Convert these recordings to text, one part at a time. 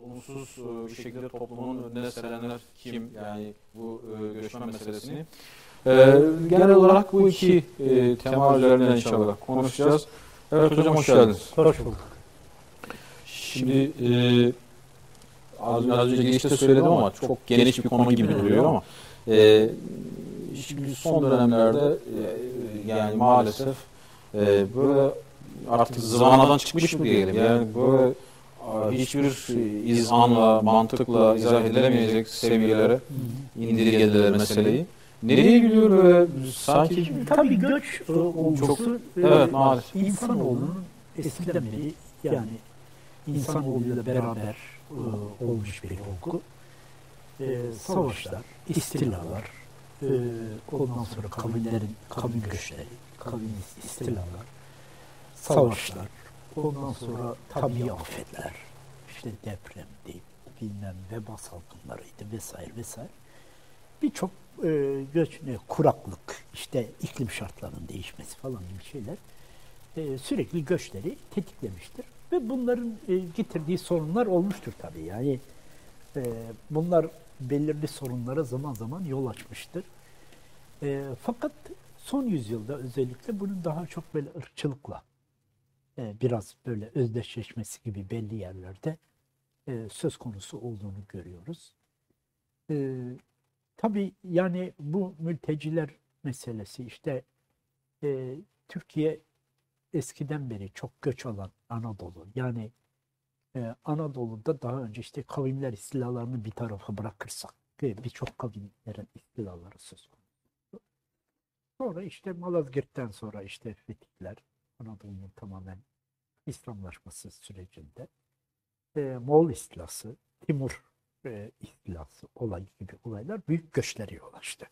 olumsuz bir şekilde toplumun önüne serenler kim? Yani bu göçmen meselesini. Genel olarak bu iki tema üzerinden inşallah konuşacağız. Evet hocam, hoş geldiniz. Hoş bulduk. Şimdi az önce girişte söyledim ama çok geniş bir konu gibi duruyor ama şimdi son dönemlerde yani maalesef böyle artık zıvanadan çıkmış mı diyelim, yani böyle hiçbir izanla, mantıkla izah edilemeyecek seviyelere indirgediler meseleyi. Nereye gidiyor böyle sanki? Tabii göç olgusu evet, maalesef. İnsanoğlunun eskiden beri yani insanoğluyla beraber olmuş bir olgu. Savaşlar, istilalar, ondan sonra kavim göçleri, kavim istilalar, savaşlar, ondan sonra tabii afetler, işte depremdi, bilmem veba salgınlarıydı vesaire vesaire. Birçok göç, kuraklık, işte iklim şartlarının değişmesi falan gibi şeyler sürekli göçleri tetiklemiştir. Ve bunların getirdiği sorunlar olmuştur tabii. Yani bunlar belirli sorunlara zaman zaman yol açmıştır. Fakat son yüzyılda özellikle bunun daha çok böyle ırkçılıkla biraz böyle özdeşleşmesi gibi belli yerlerde söz konusu olduğunu görüyoruz. Tabii yani bu mülteciler meselesi, işte Türkiye eskiden beri çok göç alan Anadolu. Yani Anadolu'da daha önce işte kavimler istilalarını bir tarafa bırakırsak birçok kavimlerin istilaları söz konusu. Sonra işte Malazgirt'ten sonra işte Fetihler, Anadolu'nun tamamen İslamlaşması sürecinde Moğol istilası, Timur istilası olayı gibi olaylar büyük göçlere yol açtı.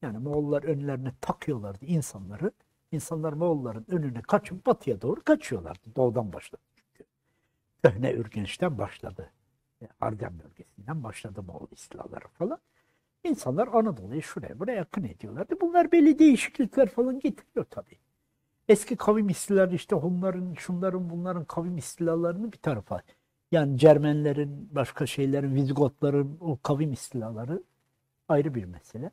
Yani Moğollar önlerine takıyorlardı insanları. İnsanlar Moğolların önüne kaçıp batıya doğru kaçıyorlardı. Doğudan başladı çünkü. Köhne Ürgenç'ten başladı. Arden bölgesinden başladı Moğol istilaları falan. İnsanlar Anadolu'yu şuraya buraya yakın ediyorlardı. Bunlar belli değişiklikler falan getiriyor tabii. Eski kavim istilaları, işte Hunların, şunların, bunların kavim istilalarını bir tarafa. Yani Cermenlerin, başka şeylerin, Vizgotların o kavim istilaları ayrı bir mesele.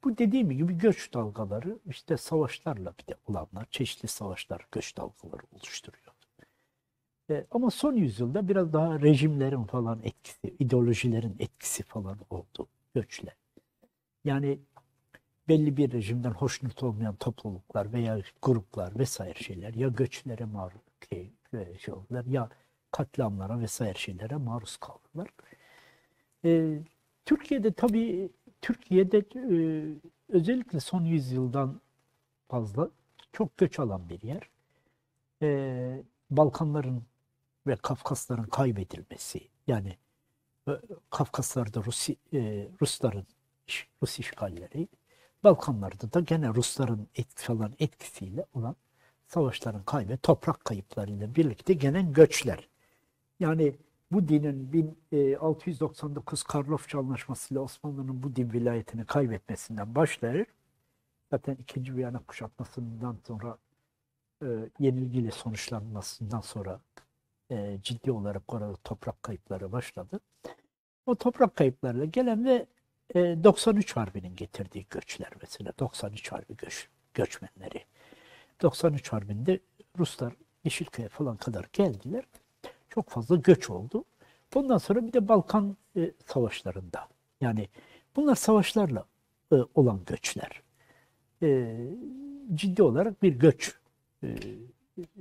Bu dediğim gibi göç dalgaları, işte savaşlarla bir de olanlar, çeşitli savaşlar göç dalgaları oluşturuyor. Ama son yüzyılda biraz daha rejimlerin falan etkisi, ideolojilerin etkisi falan oldu göçle. Yani belli bir rejimden hoşnut olmayan topluluklar veya gruplar vesaire şeyler ya göçlere maruz oldular ya katliamlara vesaire şeylere maruz kaldılar. Türkiye'de tabii özellikle son yüzyıldan fazla çok göç alan bir yer. Balkanların ve Kafkasların kaybedilmesi, yani Kafkaslarda Rus işgalleri, Balkanlarda da gene Rusların etkisiyle olan savaşların kaybı, toprak kayıplarıyla birlikte gelen göçler. Yani bu dinin 1699 Karlofça Anlaşması'yla Osmanlı'nın bu din vilayetini kaybetmesinden başlayarak zaten 2. Viyana kuşatmasından sonra yenilgiyle sonuçlanmasından sonra ciddi olarak orada toprak kayıpları başladı. O toprak kayıplarıyla gelen ve 93 Harbi'nin getirdiği göçler mesela. 93 Harbi göçmenleri. 93 Harbi'nde Ruslar Yeşilköy'e falan kadar geldiler. Çok fazla göç oldu. Ondan sonra bir de Balkan savaşlarında. Yani bunlar savaşlarla olan göçler. Ciddi olarak bir göç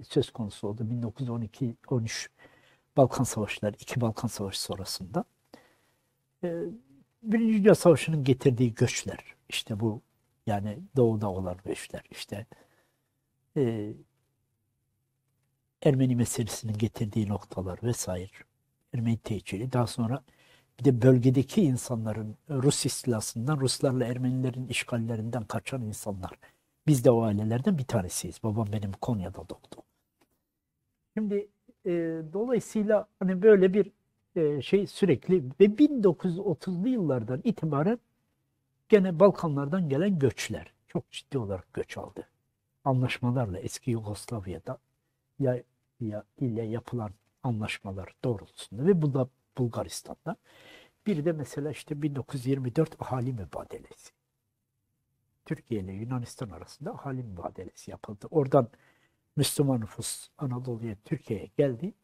söz konusu oldu. 1912-13 Balkan Savaşları, 2 Balkan Savaşı sonrasında. Birinci Dünya Savaşı'nın getirdiği göçler, işte bu yani doğuda olan göçler, işte Ermeni meselesinin getirdiği noktalar vesaire, Ermeni tehciri, daha sonra bir de bölgedeki insanların Rus istilasından, Ruslarla Ermenilerin işgallerinden kaçan insanlar. Biz de o ailelerden bir tanesiyiz. Babam benim Konya'da doğdu. Şimdi dolayısıyla hani böyle bir şey sürekli ve 1930'lu yıllardan itibaren gene Balkanlardan gelen göçler çok ciddi olarak göç aldı. Anlaşmalarla eski Yugoslavya'da ile yapılan anlaşmalar doğrultusunda ve bu da Bulgaristan'da. Bir de mesela işte 1924 ahali mübadelesi. Türkiye ile Yunanistan arasında ahali mübadelesi yapıldı. Oradan Müslüman nüfus Anadolu'ya, Türkiye'ye geldi.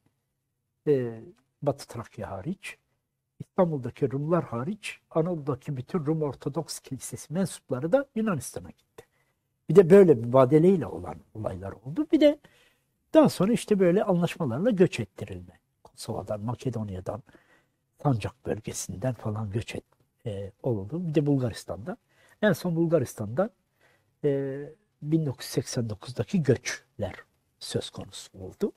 Batı Trakya hariç, İstanbul'daki Rumlar hariç, Anadolu'daki bütün Rum Ortodoks Kilisesi mensupları da Yunanistan'a gitti. Bir de böyle mübadeleyle olan olaylar oldu. Bir de daha sonra işte böyle anlaşmalarla göç ettirilme. Kosova'dan, Makedonya'dan, Sancak bölgesinden falan göç oldu. Bir de Bulgaristan'da. En son Bulgaristan'da 1989'daki göçler söz konusu oldu.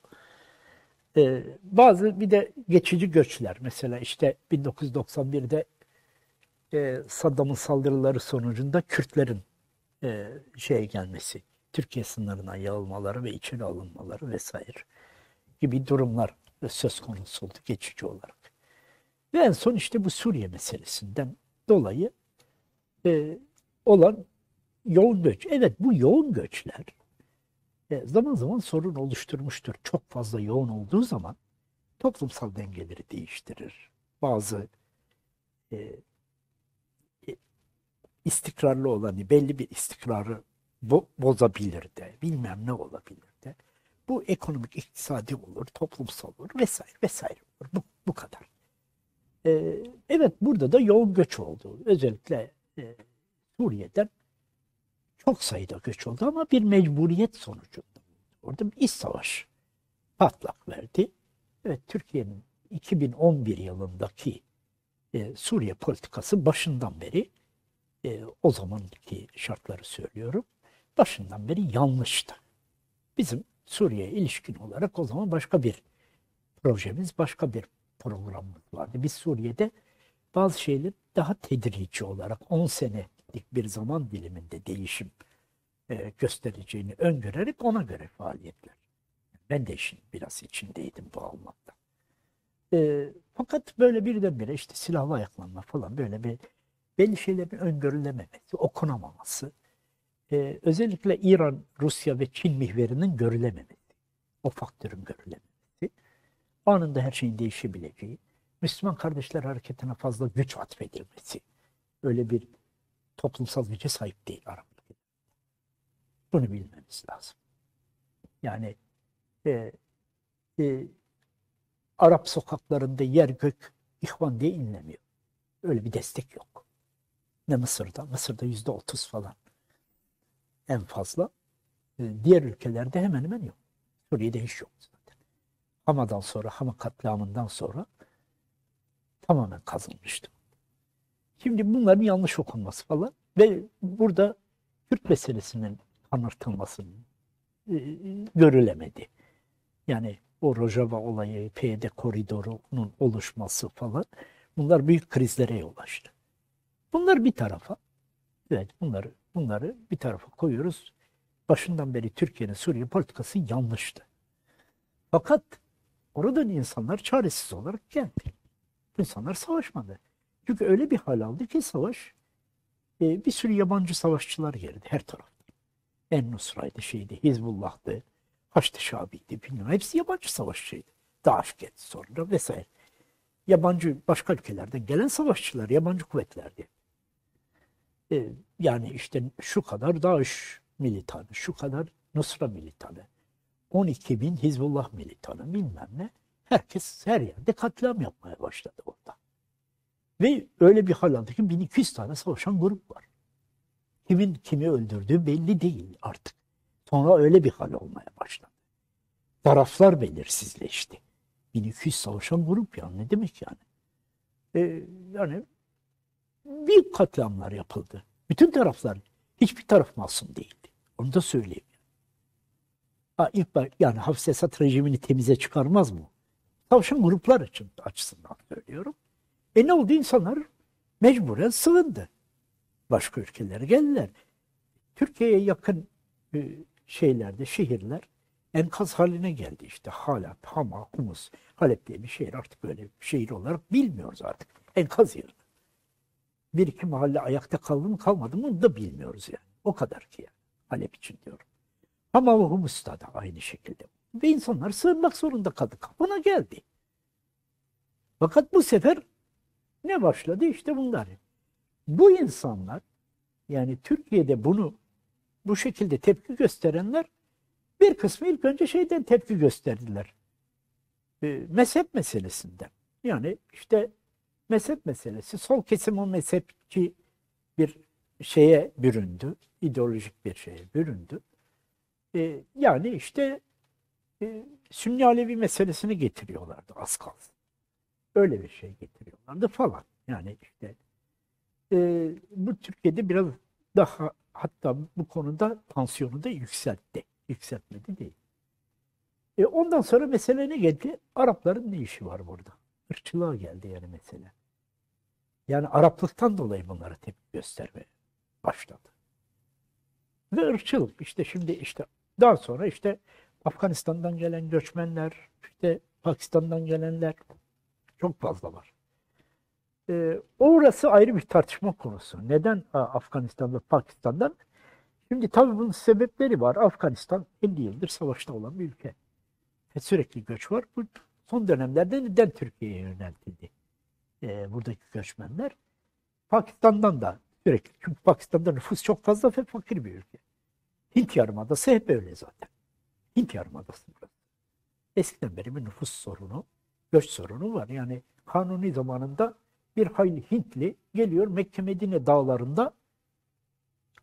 Bazı bir de geçici göçler. Mesela işte 1991'de Saddam'ın saldırıları sonucunda Kürtlerin gelmesi, Türkiye sınırına yığılmaları ve içeri alınmaları vesaire gibi durumlar söz konusu oldu geçici olarak. Ve en son işte bu Suriye meselesinden dolayı olan yoğun göç. Evet, bu yoğun göçler zaman zaman sorun oluşturmuştur. Çok fazla yoğun olduğu zaman toplumsal dengeleri değiştirir. Bazı istikrarlı olanı, belli bir istikrarı bozabilir de, bilmem ne olabilir de. Bu ekonomik, iktisadi olur, toplumsal olur vesaire vesaire olur. Bu kadar. Evet, burada da yoğun göç oldu. Özellikle Suriye'den çok sayıda göç oldu ama bir mecburiyet sonucunda. Orada bir iç savaş patlak verdi. Evet, Türkiye'nin 2011 yılındaki Suriye politikası başından beri, o zamanki şartları söylüyorum, başından beri yanlıştı. Bizim Suriye'ye ilişkin olarak o zaman başka bir projemiz, başka bir programımız vardı. Biz Suriye'de bazı şeyleri daha tedrici olarak 10 senelik bir zaman diliminde değişim göstereceğini öngörerek ona göre faaliyetler. Ben de işin biraz içindeydim bu anlamda. Fakat böyle birdenbire işte silahlı ayaklanma falan, böyle bir belli şeylerin öngörülememesi, okunamaması, özellikle İran, Rusya ve Çin mihverinin görülememesi, o faktörün görülememesi, anında her şeyin değişebileceği, Müslüman Kardeşler Hareketi'ne fazla güç atfedilmesi, öyle bir toplumsal güce sahip değil Arap ülkeleri. Bunu bilmemiz lazım. Yani Arap sokaklarında yer gök ihvan diye inlemiyor. Öyle bir destek yok. Ne Mısır'da? Mısır'da %30 falan en fazla. Diğer ülkelerde hemen hemen yok. Suriye'de hiç yok zaten. Hama'dan sonra, Hama katliamından sonra tamamen kazınmıştı. Şimdi bunların yanlış okunması falan ve burada Kürt meselesinin anlatılmasının görülemedi. Yani o Rojava olayı, PYD koridorunun oluşması falan, bunlar büyük krizlere yol açtı. Bunlar bir tarafa, evet, bunları bir tarafa koyuyoruz. Başından beri Türkiye'nin Suriye politikası yanlıştı. Fakat oradan insanlar çaresiz olarak geldi. İnsanlar savaşmadı. Çünkü öyle bir hal aldı ki savaş, bir sürü yabancı savaşçılar girdi her tarafta. En-Nusra'ydı, Hizbullah'tı, Haçlı Şabi'ydi, bilmem. Hepsi yabancı savaşçıydı. DAEŞ geldi sonra vesaire. Yabancı, başka ülkelerden gelen savaşçılar, yabancı kuvvetlerdi. Yani işte şu kadar DAEŞ militanı, şu kadar Nusra militanı, 12 bin Hizbullah militanı, bilmem ne. Herkes her yerde katliam yapmaya başladı orada. Ve öyle bir hal aldı ki 1200 tane savaşan grup var. Kimin kimi öldürdüğü belli değil artık. Sonra öyle bir hal olmaya başladı. Taraflar belirsizleşti. 1200 savaşan grup, ya ne demek yani? Yani büyük katliamlar yapıldı. Bütün taraflar, hiçbir taraf masum değildi. Onu da söyleyeyim. Yani Hafız Esad rejimini temize çıkarmaz mı? Savaşan gruplar açısından söylüyorum. Ne oldu? İnsanlar mecburen sığındı. Başka ülkelere geldiler. Türkiye'ye yakın şeylerde, şehirler enkaz haline geldi işte. Halep, Hama, Humus. Halep diye bir şehir artık böyle bir şehir olarak bilmiyoruz artık. Enkaz yeri. Bir iki mahalle ayakta kaldı mı kalmadı mı onu da bilmiyoruz yani. O kadar ki yani. Halep için diyorum. Hama ve Humus'ta da aynı şekilde. ve insanlar sığınmak zorunda kaldı. Kapına geldi. Fakat bu sefer ne başladı? İşte bunlar. Bu insanlar, yani Türkiye'de bu şekilde tepki gösterenler, bir kısmı ilk önce şeyden tepki gösterdiler. Mezhep meselesinden. Yani işte mezhep meselesi, sol kesim o mezhepçi bir şeye büründü. İdeolojik bir şeye büründü. Yani işte Sünni Alevi meselesini getiriyorlardı az kalsın. Öyle bir şey getiriyorlardı falan. Yani işte bu Türkiye'de biraz daha, hatta bu konuda tansiyonu da yükseltti. Yükseltmedi değil. Ondan sonra mesele ne geldi? Arapların ne işi var burada? Irkçılığa geldi yani mesele. Yani Araplıktan dolayı bunlara tepki göstermeye başladı. Ve ırkçılık işte şimdi işte daha sonra işte Afganistan'dan gelen göçmenler, işte Pakistan'dan gelenler çok fazla var. Orası ayrı bir tartışma konusu. Neden Afganistan ve Pakistan'dan? Şimdi tabii bunun sebepleri var. Afganistan 50 yıldır savaşta olan bir ülke. Sürekli göç var. Bu son dönemlerde neden Türkiye'ye yöneltildi? Buradaki göçmenler. Pakistan'dan da sürekli. Çünkü Pakistan'da nüfus çok fazla ve fakir bir ülke. Hint Yarımadası hep öyle zaten. Hint Yarımadası burası. Eskiden beri bir nüfus sorunu, göç sorunu var. Yani Kanuni zamanında bir hayli Hintli geliyor Mekke Medine dağlarında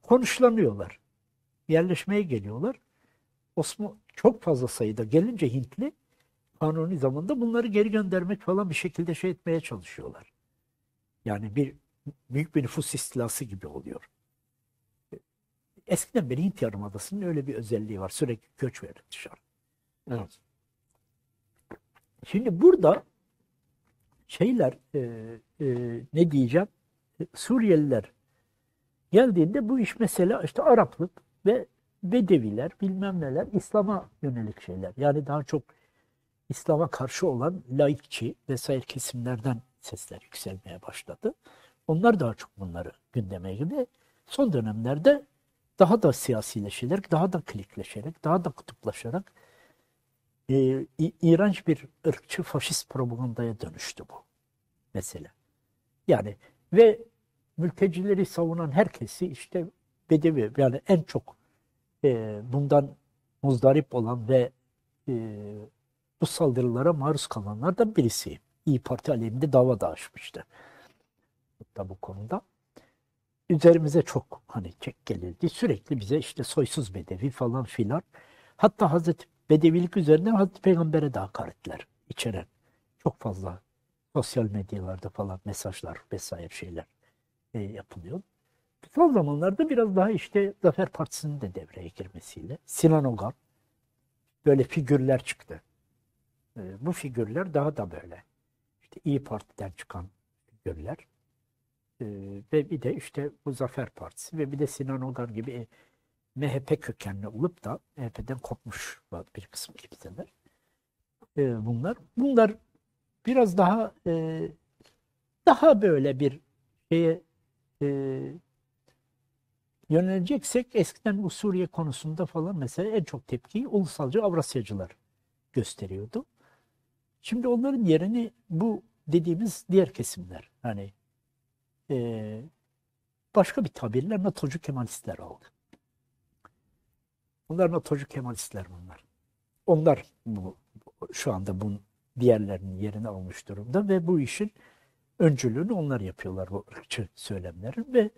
konuşlanıyorlar. Yerleşmeye geliyorlar. Çok fazla sayıda gelince Hintli Kanuni zamanında bunları geri göndermek falan bir şekilde şey etmeye çalışıyorlar. Yani büyük bir nüfus istilası gibi oluyor. Eskiden beri Hint Yarımadası'nın öyle bir özelliği var. Sürekli göç verir dışarı. Evet. Şimdi burada şeyler ne diyeceğim? Suriyeliler geldiğinde bu iş mesela işte Araplık ve Bedeviler bilmem neler İslam'a yönelik şeyler. Yani daha çok İslam'a karşı olan laikçi vesaire kesimlerden sesler yükselmeye başladı. Onlar daha çok bunları gündeme gibi. Son dönemlerde daha da siyasileşerek, daha da klikleşerek, daha da kutuplaşarak iğrenç bir ırkçı faşist propagandaya dönüştü bu mesele. Yani ve mültecileri savunan herkesi işte Bedevi, yani en çok bundan muzdarip olan ve e, bu saldırılara maruz kalanlardan birisi. İYİ Parti aleyhinde dava da açmıştı. Hatta bu konuda. Üzerimize çok hani çek gelirdi. Sürekli bize işte soysuz Bedevi falan filan. Hatta Hazreti Bedevilik üzerinden Hazreti Peygamber'e de hakaretler içeren çok fazla sosyal medyalarda falan mesajlar vesaire şeyler yapılıyor. Son zamanlarda biraz daha işte Zafer Partisi'nin de devreye girmesiyle Sinan Ogan böyle figürler çıktı. Bu figürler daha da böyle işte İYİ Parti'den çıkan figürler. Ve bir de işte bu Zafer Partisi ve bir de Sinan Ogan gibi MHP kökenli olup da MHP'den kopmuş bir kısım kimseler. Bunlar biraz daha böyle bir şeye e, yöneleceksek eskiden bu Suriye konusunda falan mesela en çok tepkiyi ulusalcı Avrasyacılar gösteriyordu. Şimdi onların yerini bu dediğimiz diğer kesimler hani e, başka bir tabirle NATO'cu Kemalistler aldı. Bunlar NATO'cu Kemalistler bunlar. Onlar şu anda diğerlerinin yerini almış durumda ve bu işin öncülüğünü onlar yapıyorlar bu ırkçı söylemlerin ve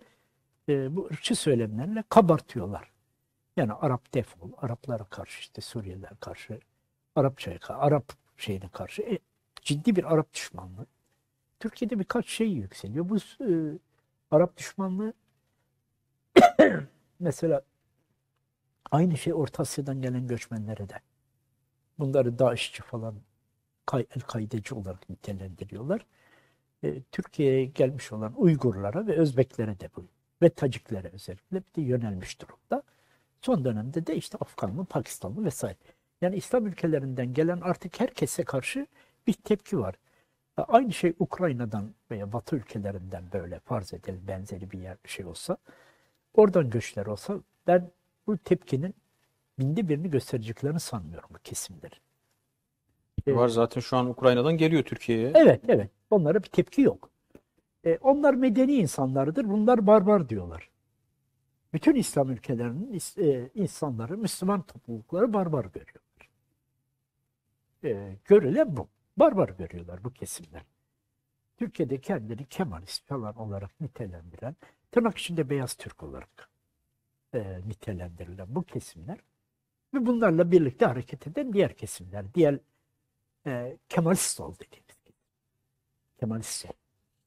bu ırkçı söylemlerle kabartıyorlar. Yani Arap defol, Araplara karşı işte Suriyeliler karşı, Arap şeyine karşı ciddi bir Arap düşmanlığı. Türkiye'de birkaç şey yükseliyor. Bu Arap düşmanlığı mesela aynı şey Orta Asya'dan gelen göçmenlere de. Bunları DAEŞ'çi falan El-Kaideci olarak nitelendiriyorlar. Türkiye'ye gelmiş olan Uygurlara ve Özbeklere de bu ve Taciklere özellikle bir de yönelmiş durumda. Son dönemde de işte Afganlı, Pakistanlı vesaire. Yani İslam ülkelerinden gelen artık herkese karşı bir tepki var. Aynı şey Ukrayna'dan veya Batı ülkelerinden böyle farz edelim benzeri bir şey olsa, oradan göçler olsa ben bu tepkinin binde birini göstereceklerini sanmıyorum bu kesimlerin. Var zaten şu an Ukrayna'dan geliyor Türkiye'ye. Evet, evet. Onlara bir tepki yok. Onlar medeni insanlardır. Bunlar barbar diyorlar. Bütün İslam ülkelerinin insanları, Müslüman toplulukları barbar görüyorlar. Görülen bu. Barbar görüyorlar bu kesimler. Türkiye'de kendileri Kemalist falan olarak nitelendiren, tırnak içinde beyaz Türk olarak nitelendirilen bu kesimler ve bunlarla birlikte hareket eden diğer kesimler, diğer Kemalist sol dediğimiz gibi. Kemalist sol.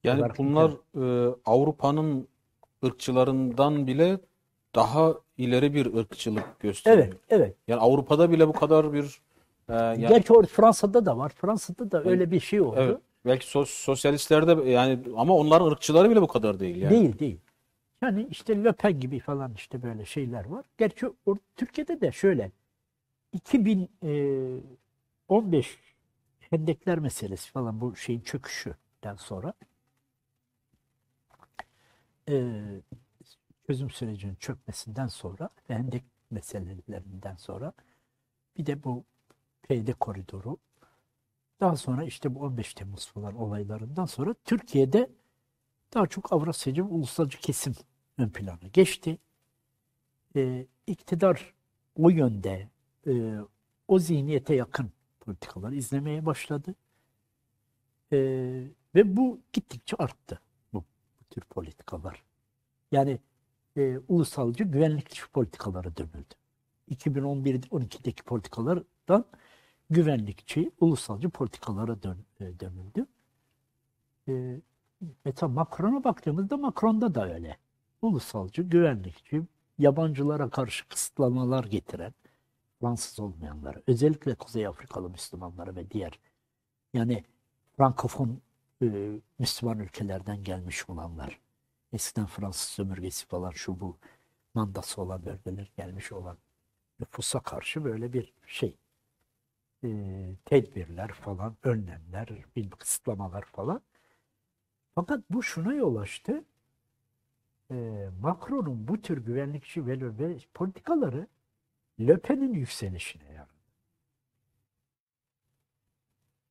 Yani olarak bunlar Avrupa'nın ırkçılarından bile daha ileri bir ırkçılık gösteriyor. Evet, evet. Yani Avrupa'da bile bu kadar bir yani, Gerçi Fransa'da da var. Fransa'da da öyle bir şey oldu. evet, belki sosyalistlerde yani ama onların ırkçıları bile bu kadar değil yani. Değil, değil. Yani işte Le Pen gibi falan işte böyle şeyler var. Gerçi Türkiye'de de şöyle 2015 Hendekler meselesi falan bu şeyin çöküşünden sonra e, çözüm sürecinin çökmesinden sonra ve Hendek meselelerinden sonra bir de bu PD koridoru daha sonra işte bu 15 Temmuz falan olaylarından sonra Türkiye'de daha çok Avrasyacı ve ulusalcı kesim ön plana geçti. İktidar o yönde o zihniyete yakın politikalar izlemeye başladı. Ve bu gittikçe arttı bu tür politikalar. Yani ulusalcı güvenlikçi politikalara dönüldü. 2011-12'deki politikalardan güvenlikçi, ulusalcı politikalara dönüldü. Mesela Macron'a baktığımızda Macron'da da öyle. Ulusalcı, güvenlikçi, yabancılara karşı kısıtlamalar getiren, Fransız olmayanlara, özellikle Kuzey Afrikalı Müslümanlara ve diğer yani Frankofon Müslüman ülkelerden gelmiş olanlar, eskiden Fransız sömürgesi falan şu bu mandası olan bölgeler gelmiş olan nüfusa karşı böyle bir şey, tedbirler falan, önlemler, bir kısıtlamalar falan. Fakat bu şuna yol açtı. Macron'un bu tür güvenlikçi ve politikaları Le Pen'in yükselişine yaradı.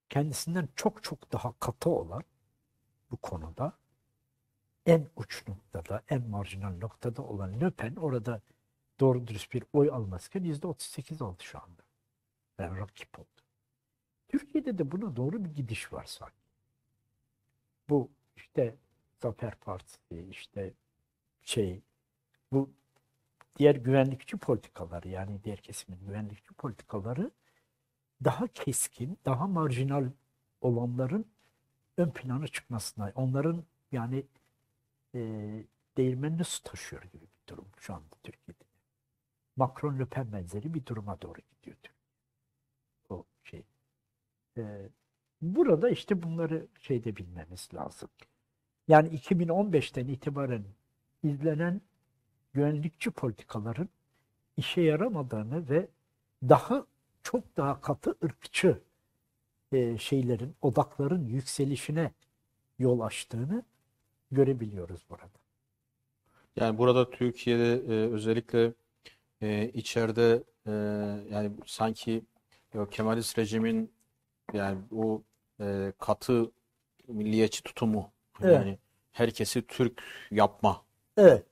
Kendisinden çok çok daha katı olan bu konuda en uç noktada, en marjinal noktada olan Le Pen orada doğru dürüst bir oy almazken %38 oldu şu anda. Yani rakip oldu. Türkiye'de de buna doğru bir gidiş var sanki. Bu işte Zafer Partisi, işte bu diğer güvenlikçi politikaları yani diğer kesimin güvenlikçi politikaları daha keskin, daha marjinal olanların ön plana çıkmasına, onların yani e, değirmenine su taşıyor gibi bir durum şu anda Türkiye'de. Macron Le Pen benzeri bir duruma doğru gidiyor Türkiye. O şey. Burada işte bunları şeyde bilmemiz lazım. Yani 2015'ten itibaren izlenen güvenlikçi politikaların işe yaramadığını ve çok daha katı ırkçı odakların yükselişine yol açtığını görebiliyoruz burada. Yani burada Türkiye'de özellikle içeride yani sanki Kemalist rejimin yani bu katı milliyetçi tutumu Evet. yani herkesi Türk yapma Evet.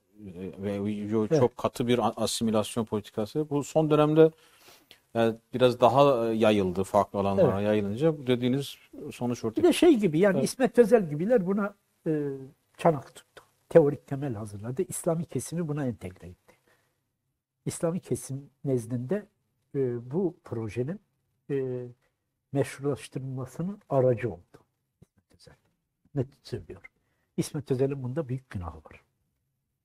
ve Evet. çok katı bir asimilasyon politikası. Bu son dönemde yani biraz daha yayıldı farklı alanlara Evet. yayılınca bu dediğiniz sonuç Bir ortaya de çıktı. şey gibi yani Evet. İsmet Özel gibiler buna çanak tuttu. Teorik temel hazırladı. İslami kesimi buna entegre etti. İslami kesim nezdinde bu projenin e, meşrulaştırılmasının aracı oldu İsmet Özel. Net söylüyorum. İsmet Özel'in bunda büyük günahı var.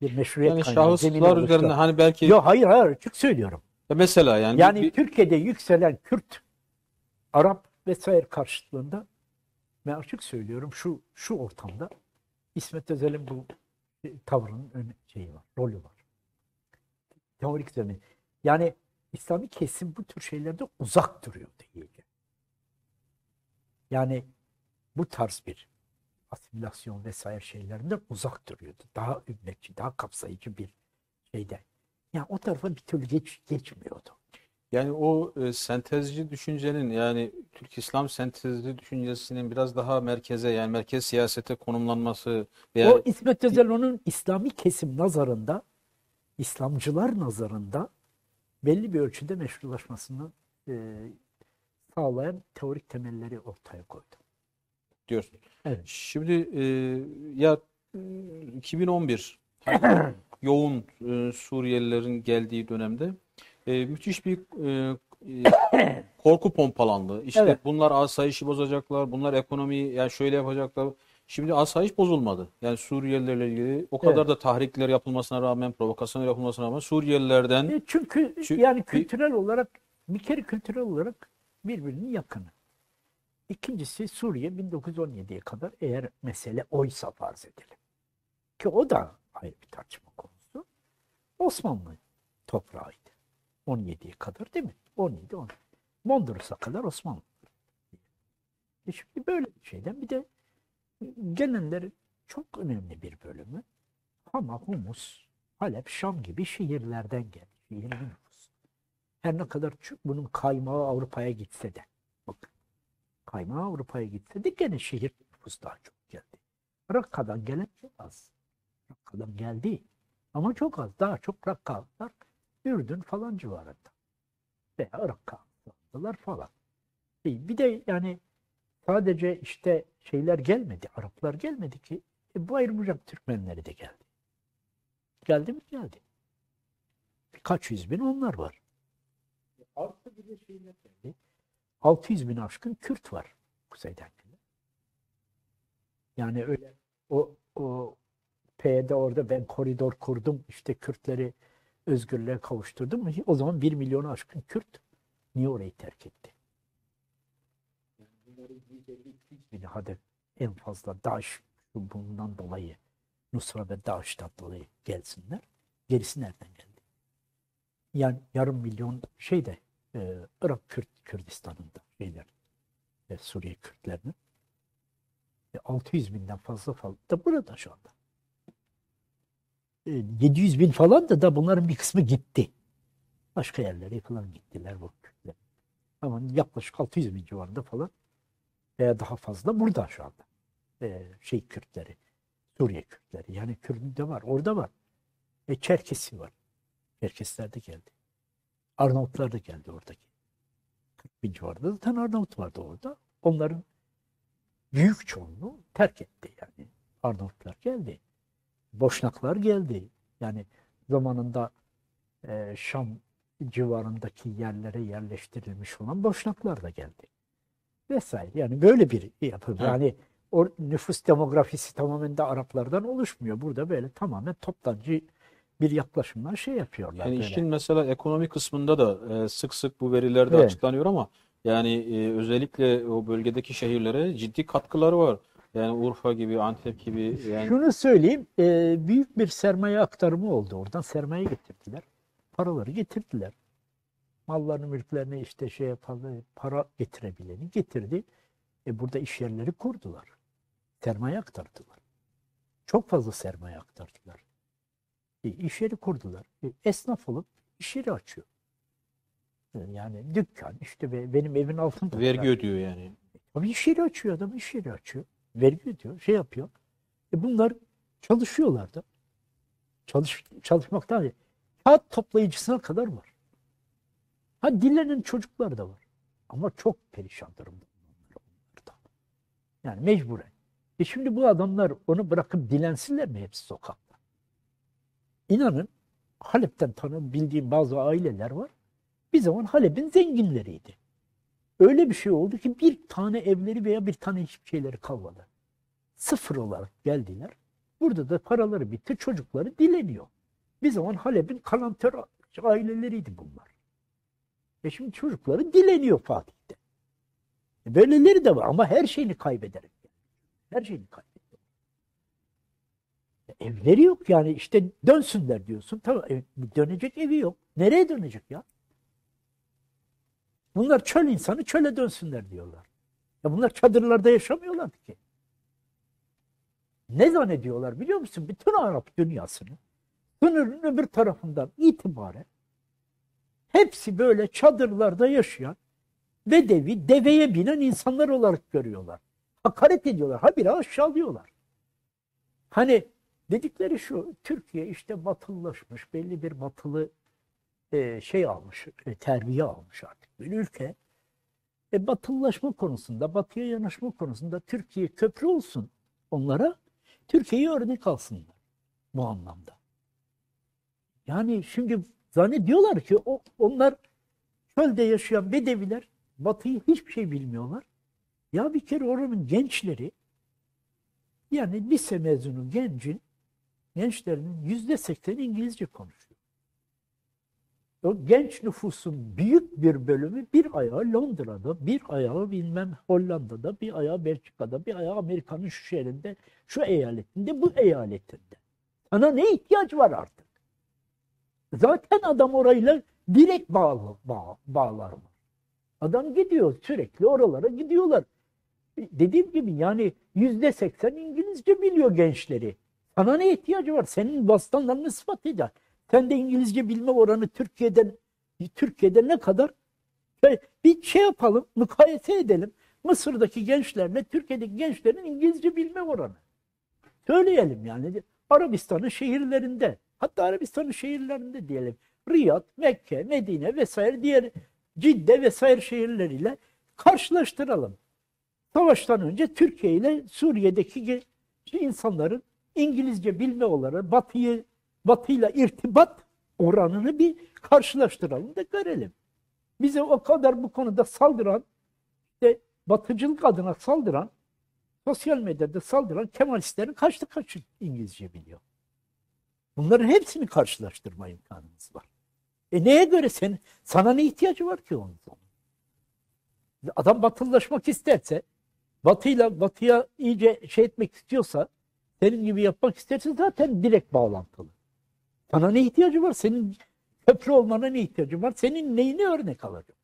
Bir meşruiyet Yani kaynağı, zemini şahıslar üzerinde oluştu. hani belki Yok hayır açık söylüyorum. mesela yani Yani Türkiye'de yükselen Kürt, Arap vesaire karşıtlığında ben açık söylüyorum şu ortamda İsmet Özel'in bu tavrının şeyi var, rolü var. Teorik zemin. Yani İslami kesim bu tür şeylerde uzak duruyor değil. Yani bu tarz bir asimilasyon vesaire şeylerinden uzak duruyordu. Daha ümmetçi, daha kapsayıcı bir şeyde. Yani o tarafa bir türlü geçmiyordu. Yani o sentezci düşüncenin, yani Türk İslam sentezci düşüncesinin biraz daha merkeze, yani merkez siyasete konumlanması O veya İsmet Özel onun İslami kesim nazarında, İslamcılar nazarında belli bir ölçüde meşrulaşmasını e, sağlayan teorik temelleri ortaya koydu. diyorsun. Evet. Şimdi ya 2011 hani yoğun Suriyelilerin geldiği dönemde müthiş bir korku pompalandı. İşte Evet. bunlar asayişi bozacaklar, bunlar ekonomiyi yani şöyle yapacaklar. Şimdi asayiş bozulmadı. Yani Suriyelilerle ilgili o Evet. kadar da tahrikler yapılmasına rağmen, provokasyon yapılmasına rağmen Suriyelilerden Çünkü çü- yani bir kültürel olarak bir kere kültürel olarak birbirinin yakını. İkincisi Suriye 1917'ye kadar eğer mesele oysa farz edelim. Ki o da ayrı bir tartışma konusu. Osmanlı toprağıydı. 17'ye kadar değil mi? 17, 10. Mondros'a kadar Osmanlı. Şimdi böyle bir şeyden bir de gelenlerin çok önemli bir bölümü Hama, Humus, Halep, Şam gibi şehirlerden geldi. Şehirli nüfus. Her ne kadar bunun kaymağı Avrupa'ya gitse de. Bakın, kaymağı Avrupa'ya gitse de gene şehir nüfusu daha çok geldi. Rakka'dan gelen çok az. Rakka'dan geldi. Ama çok az. Daha çok Rakkalılar Ürdün falan civarında. Veya Irak'talar falan. Bir de yani sadece işte şeyler gelmedi. Araplar gelmedi ki. Bu ayrımcak Türkmenleri de geldi. Geldi mi? Geldi. Birkaç yüz bin onlar var. Artı bir de şeyler geldi. 600 bin aşkın Kürt var kuzeyden gelen. Yani öyle o P'de orada ben koridor kurdum işte Kürtleri özgürlüğe kavuşturdum. O zaman 1 milyonu aşkın Kürt niye orayı terk etti? Yani bunların 150-200 bini hadi en fazla DAEŞ bundan dolayı Nusra ve DAEŞ'ten dolayı gelsinler. Gerisi nereden geldi? Yani yarım milyon şeyde Irak Kürdistan'ında şeyler Suriye Kürtlerinin 600 binden fazla da burada şu anda. 700 bin falan da bunların bir kısmı gitti. Başka yerlere falan gittiler bu Kürtler. Ama yaklaşık 600 bin civarında falan veya daha fazla burada şu anda. Kürtleri, Suriye Kürtleri. Yani Kürdü de var, orada var. Çerkesi var. Çerkesler de geldi. Arnavutlar da geldi oradaki. 40 bin civarında zaten Arnavut vardı orada. Onların büyük çoğunluğu terk etti yani. Arnavutlar geldi. Boşnaklar geldi. Yani zamanında Şam civarındaki yerlere yerleştirilmiş olan Boşnaklar da geldi. Vesaire. Yani böyle bir yapı. evet. Yani o nüfus demografisi tamamen de Araplardan oluşmuyor. Burada böyle tamamen toptancı bir yaklaşımla şey yapıyorlar Yani böyle. işin mesela ekonomi kısmında da sık sık bu verilerde Evet. açıklanıyor ama yani özellikle o bölgedeki şehirlere ciddi katkıları var. Yani Urfa gibi, Antep gibi yani Şunu söyleyeyim, büyük bir sermaye aktarımı oldu. Oradan sermaye getirdiler. Paraları getirdiler. Mallarını, mülklerini işte şey yapan, para getirebileni getirdi. Burada iş yerleri kurdular. Sermaye aktardılar. Çok fazla sermaye aktardılar. İş yeri kurdular. Esnaf olup iş yeri açıyor. Yani dükkan işte benim evin altında vergi da. ödüyor yani. Ama iş yeri açıyor adam, iş yeri açıyor. Vergi ödüyor, şey yapıyor. Bunlar çalışıyorlar da. Çalışmaktan kağıt toplayıcısına kadar var. Ha dilenen çocuklar da var. Ama çok perişan durumda onlar da. Yani mecburen. Şimdi bu adamlar onu bırakıp dilensinler mi hepsi sokakta? İnanın Halep'ten bildiğim bazı aileler var. Bir zaman Halep'in zenginleriydi. Öyle bir şey oldu ki bir tane evleri veya bir tane hiçbir şeyleri kalmadı. Sıfır olarak geldiler. Burada da paraları bitti, çocukları dileniyor. Bir zaman Halep'in kalantör aileleriydi bunlar. Şimdi çocukları dileniyor Fatih'te. Böyleleri de var ama her şeyini kaybederek. Her şeyini kaybediyor. Evleri yok yani işte dönsünler diyorsun. Tamam dönecek evi yok. Nereye dönecek ya? Bunlar çöl insanı çöle dönsünler diyorlar. Ya bunlar çadırlarda yaşamıyorlar ki. Ne zannediyorlar biliyor musun? Bütün Arap dünyasını sınırın öbür tarafından itibaren hepsi böyle çadırlarda yaşayan bedevi, deveye binen insanlar olarak görüyorlar. Hakaret ediyorlar. Habire aşağılıyorlar. Hani dedikleri şu, Türkiye işte batılılaşmış, belli bir batılı şey almış, terbiye almış artık bir ülke. Batılılaşma konusunda, batıya yanaşma konusunda Türkiye köprü olsun onlara, Türkiye'yi örnek alsınlar bu anlamda. Yani şimdi zannediyorlar ki onlar çölde yaşayan bedeviler batıyı hiçbir şey bilmiyorlar. Ya bir kere oranın gençleri, yani lise mezunu gençlerinin %80'i İngilizce konuşuyor. O genç nüfusun büyük bir bölümü bir ayağı Londra'da, bir ayağı bilmem Hollanda'da, bir ayağı Belçika'da, bir ayağı Amerika'nın şu şehrinde, şu eyaletinde, bu eyaletinde. Sana ne ihtiyaç var artık? Zaten adam orayla direkt bağlar var. Adam gidiyor, sürekli oralara gidiyorlar. Dediğim gibi yani %80 İngilizce biliyor gençleri. Sana ne ihtiyacı var? Senin vasıtanlarını ispat eder. Sen de İngilizce bilme oranı Türkiye'de ne kadar? Bir şey yapalım, mukayese edelim. Mısır'daki gençlerle Türkiye'deki gençlerin İngilizce bilme oranı. Söyleyelim yani. Arabistan'ın şehirlerinde, hatta Arabistan'ın şehirlerinde diyelim. Riyad, Mekke, Medine vesaire diğer Cidde vesaire şehirleriyle karşılaştıralım. Savaştan önce Türkiye ile Suriye'deki insanların İngilizce bilme oranı, Batı'yla irtibat oranını bir karşılaştıralım da görelim. Bize o kadar bu konuda saldıran, işte batıcılık adına saldıran, sosyal medyada saldıran Kemalistlerin kaçta kaçı İngilizce biliyor? Bunların hepsini karşılaştırma imkanımız var. Neye göre sana ne ihtiyacı var ki onun? Adam batılılaşmak isterse, batıya iyice şey etmek istiyorsa, senin gibi yapmak isterse zaten direkt bağlantılı. Sana ne ihtiyacı var? Senin köprü olmana ne ihtiyacı var? Senin neyini örnek alacak?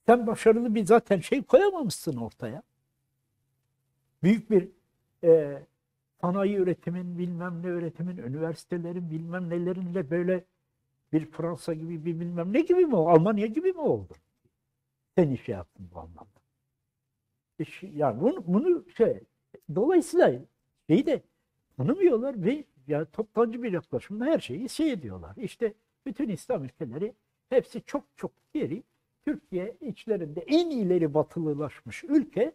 Sen başarılı bir zaten şey koyamamışsın ortaya. Büyük bir sanayi üretimin, bilmem ne üretimin, üniversitelerin bilmem nelerinle böyle bir Fransa gibi bir bilmem ne gibi mi oldu? Almanya gibi mi oldu? Sen şey yaptın bu anlamda. Yani bunu dolayısıyla şeyi de tanımıyorlar ve ya toptancı bir yaklaşımda her şeyi şey ediyorlar. İşte bütün İslam ülkeleri hepsi çok çok geri. Türkiye içlerinde en ileri batılılaşmış ülke.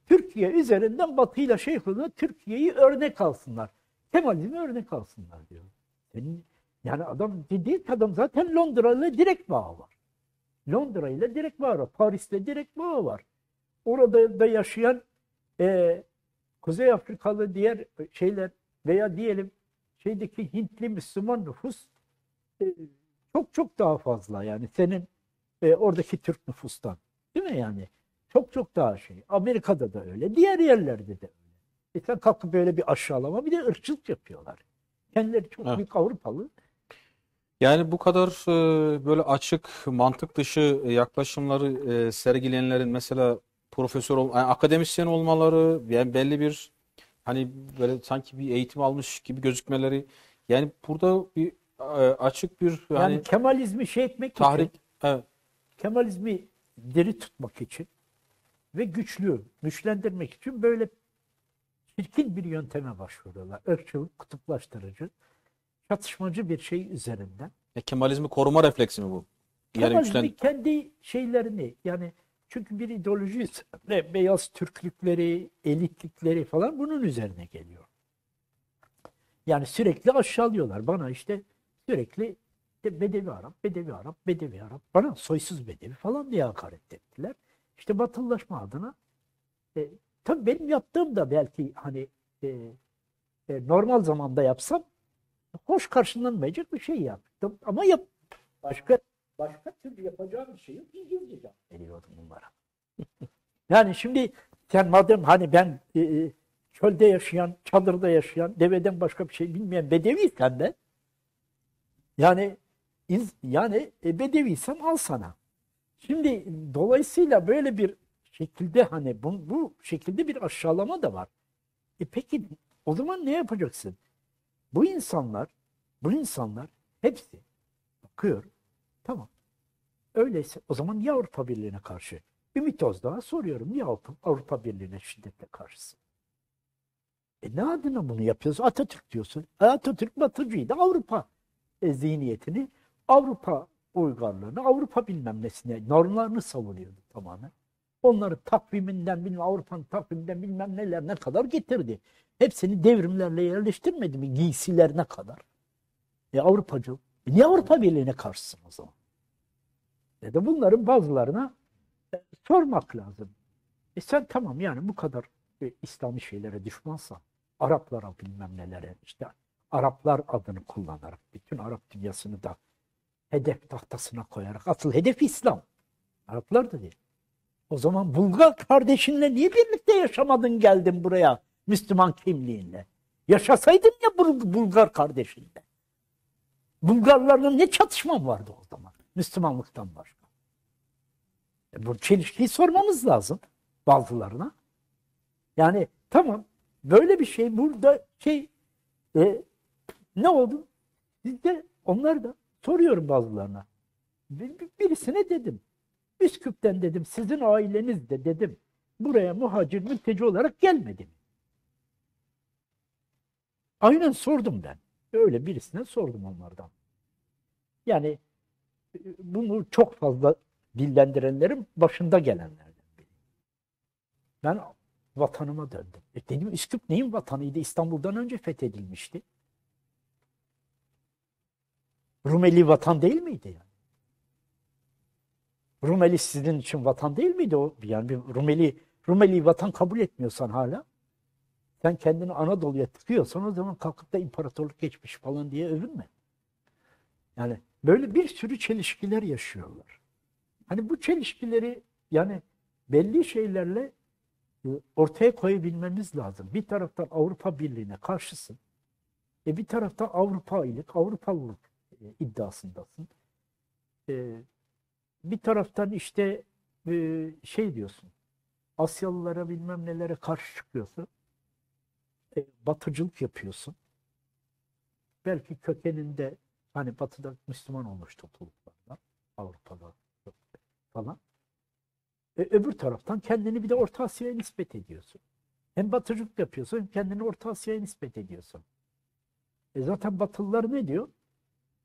Türkiye üzerinden batıyla şey yapıyorlar. Türkiye'yi örnek alsınlar. Kemalizmi örnek alsınlar diyor. Yani adam zaten Londra ile direkt bağı var. Londra ile direkt bağı var. Paris'le direkt bağı var. Orada da yaşayan Kuzey Afrikalı diğer şeyler veya diyelim şeydeki Hintli Müslüman nüfus çok çok daha fazla yani senin oradaki Türk nüfustan. Değil mi yani? Çok çok daha şey. Amerika'da da öyle. Diğer yerlerde de öyle. Sen kalkıp böyle bir aşağılama bir de ırkçılık yapıyorlar. Kendileri çok büyük Avrupalı. Yani bu kadar böyle açık, mantık dışı yaklaşımları sergileyenlerin mesela yani akademisyen olmaları, yani belli bir hani böyle sanki bir eğitim almış gibi gözükmeleri, yani burada bir açık bir Yani hani Kemalizmi şey etmek tahrik, için, evet. Kemalizmi diri tutmak için ve güçlendirmek için böyle çirkin bir yönteme başvuruyorlar. Irkçılık, kutuplaştırıcı, çatışmacı bir şey üzerinden. Kemalizmi koruma refleksi mi bu? Kemalizmi kendi şeylerini yani çünkü bir ideoloji ve beyaz Türklükleri, elitlikleri falan bunun üzerine geliyor. Yani sürekli aşağılıyorlar. Bana işte sürekli Bedevi Arap, Bedevi Arap, Bedevi Arap. Bana soysuz Bedevi falan diye hakaret ettiler. İşte batılılaşma adına tabii benim yaptığım da belki hani normal zamanda yapsam hoş karşılanmayacak bir şey yaptım. Ama başka türlü yapacağım bir şey yok. İngilizce cevap veriyordum bunlara. Yani şimdi sen madem hani ben çölde yaşayan, çadırda yaşayan, deveden başka bir şey bilmeyen bedeviysen de yani bedeviysem al sana. Şimdi dolayısıyla böyle bir şekilde hani bu şekilde bir aşağılama da var. Peki o zaman ne yapacaksın? Bu insanlar hepsi bakıyor Öyleyse o zaman niye Avrupa Birliği'ne karşı? Ümit Özdağ'a soruyorum. Niye Avrupa Birliği'ne şiddetle karşısın? Ne adına bunu yapıyorsun? Atatürk diyorsun. Atatürk Batıcıydı. Avrupa zihniyetini, Avrupa uygarlığını, Avrupa bilmem nesine, normlarını savunuyordu tamamen. Onları takviminden, bilmem Avrupa'nın takviminden bilmem nelerine kadar getirdi. Hepsini devrimlerle yerleştirmedi mi? Giysilerine kadar. Avrupacı. Niye Avrupa Birliği'ne karşısın o zaman? De bunların bazılarına sormak lazım. Sen tamam yani bu kadar İslami şeylere düşmansan, Araplara bilmem nelere, işte Araplar adını kullanarak, bütün Arap dünyasını da hedef tahtasına koyarak, asıl hedef İslam. Araplar da değil. O zaman Bulgar kardeşinle niye birlikte yaşamadın geldin buraya Müslüman kimliğinle? Yaşasaydın ya Bulgar kardeşinle. Bulgarlarla ne çatışman vardı o zaman Müslümanlıktan başka? Bu çelişkiyi sormamız lazım bazılarına. Yani tamam böyle bir şey burada ne oldu? Biz de onlar da soruyorum bazılarına. Birisine dedim. Üsküp'ten dedim sizin aileniz de dedim buraya muhacir mülteci olarak gelmedi mi? Aynen sordum ben. Öyle birisine sordum onlardan. Yani bunu çok fazla dillendirenlerin başında gelenlerden biri. Ben vatanıma döndüm. Dedim Üsküp neyin vatanıydı? İstanbul'dan önce fethedilmişti. Rumeli vatan değil miydi yani? Rumeli sizin için vatan değil miydi o? Yani bir Rumeli vatan kabul etmiyorsan hala, sen kendini Anadolu'ya tıkıyorsan o zaman kalkıp da imparatorluk geçmiş falan diye övünme. Yani böyle bir sürü çelişkiler yaşıyorlar. Hani bu çelişkileri yani belli şeylerle ortaya koyabilmemiz lazım. Bir taraftan Avrupa Birliği'ne karşısın. Bir taraftan Avrupalılık iddiasındasın. Bir taraftan işte diyorsun. Asyalılara bilmem nelere karşı çıkıyorsun. Batıcılık yapıyorsun. Belki kökeninde hani Batı'da Müslüman olmuş topluluklardan, Avrupa'da falan. Öbür taraftan kendini bir de Orta Asya'ya nispet ediyorsun. Hem batıcılık yapıyorsun hem kendini Orta Asya'ya nispet ediyorsun. Zaten Batılılar ne diyor?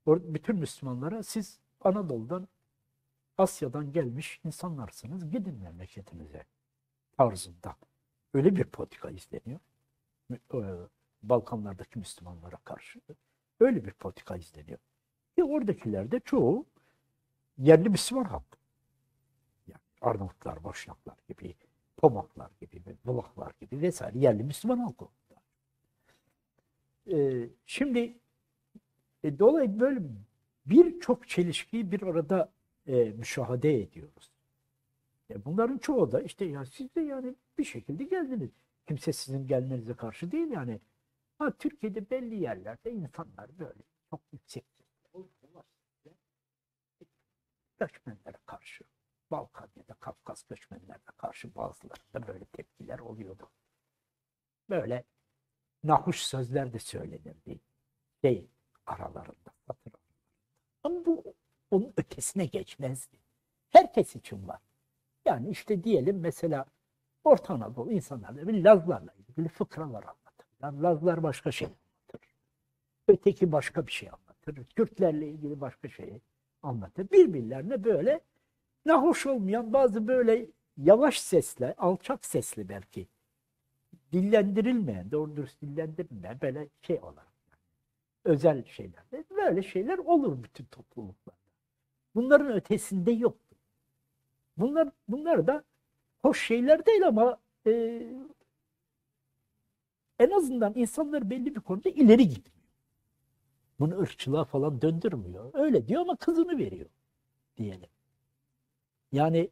Bütün Müslümanlara siz Anadolu'dan, Asya'dan gelmiş insanlarsınız. Gidin memleketinize tarzında. Öyle bir politika izleniyor. Balkanlardaki Müslümanlara karşı. Öyle bir politika izleniyor. Oradakiler de çoğu yerli Müslüman halk. Yani Arnavutlar, Boşnaklar gibi, Pomaklar gibi, Bulaklar gibi vesaire yerli Müslüman halk oldu. Şimdi dolayısıyla böyle birçok çelişkiyi bir arada müşahede ediyoruz. Bunların çoğu da işte ya siz de yani bir şekilde geldiniz. Kimse sizin gelmenize karşı değil yani. Türkiye'de belli yerlerde insanlar böyle çok yüksek göçmenlere karşı, Balkan ya da Kafkas göçmenlerine karşı bazılarında böyle tepkiler oluyordu. Böyle nahoş sözler de söylenirdi. Aralarında, satır aralarında. Ama bu onun ötesine geçmezdi. Herkes için var. Yani işte diyelim mesela Orta Anadolu insanlar bir Lazlarla ilgili fıkralar anlatır. Lazlar başka şey anlatır. Öteki başka bir şey anlatır. Kürtlerle ilgili başka şey anlatır. Birbirlerine böyle nahoş olmayan bazı böyle yavaş sesle, alçak sesli belki dillendirilmeyen, doğru dürüst dillendirilmeyen böyle olarak özel şeylerde böyle şeyler olur bütün topluluklarda. Bunların ötesinde yoktu. Bunlar da hoş şeyler değil ama en azından insanlar belli bir konuda ileri gitmiyor. Bunu ırkçılığa falan döndürmüyor. Öyle diyor ama kızını veriyor diyelim. Yani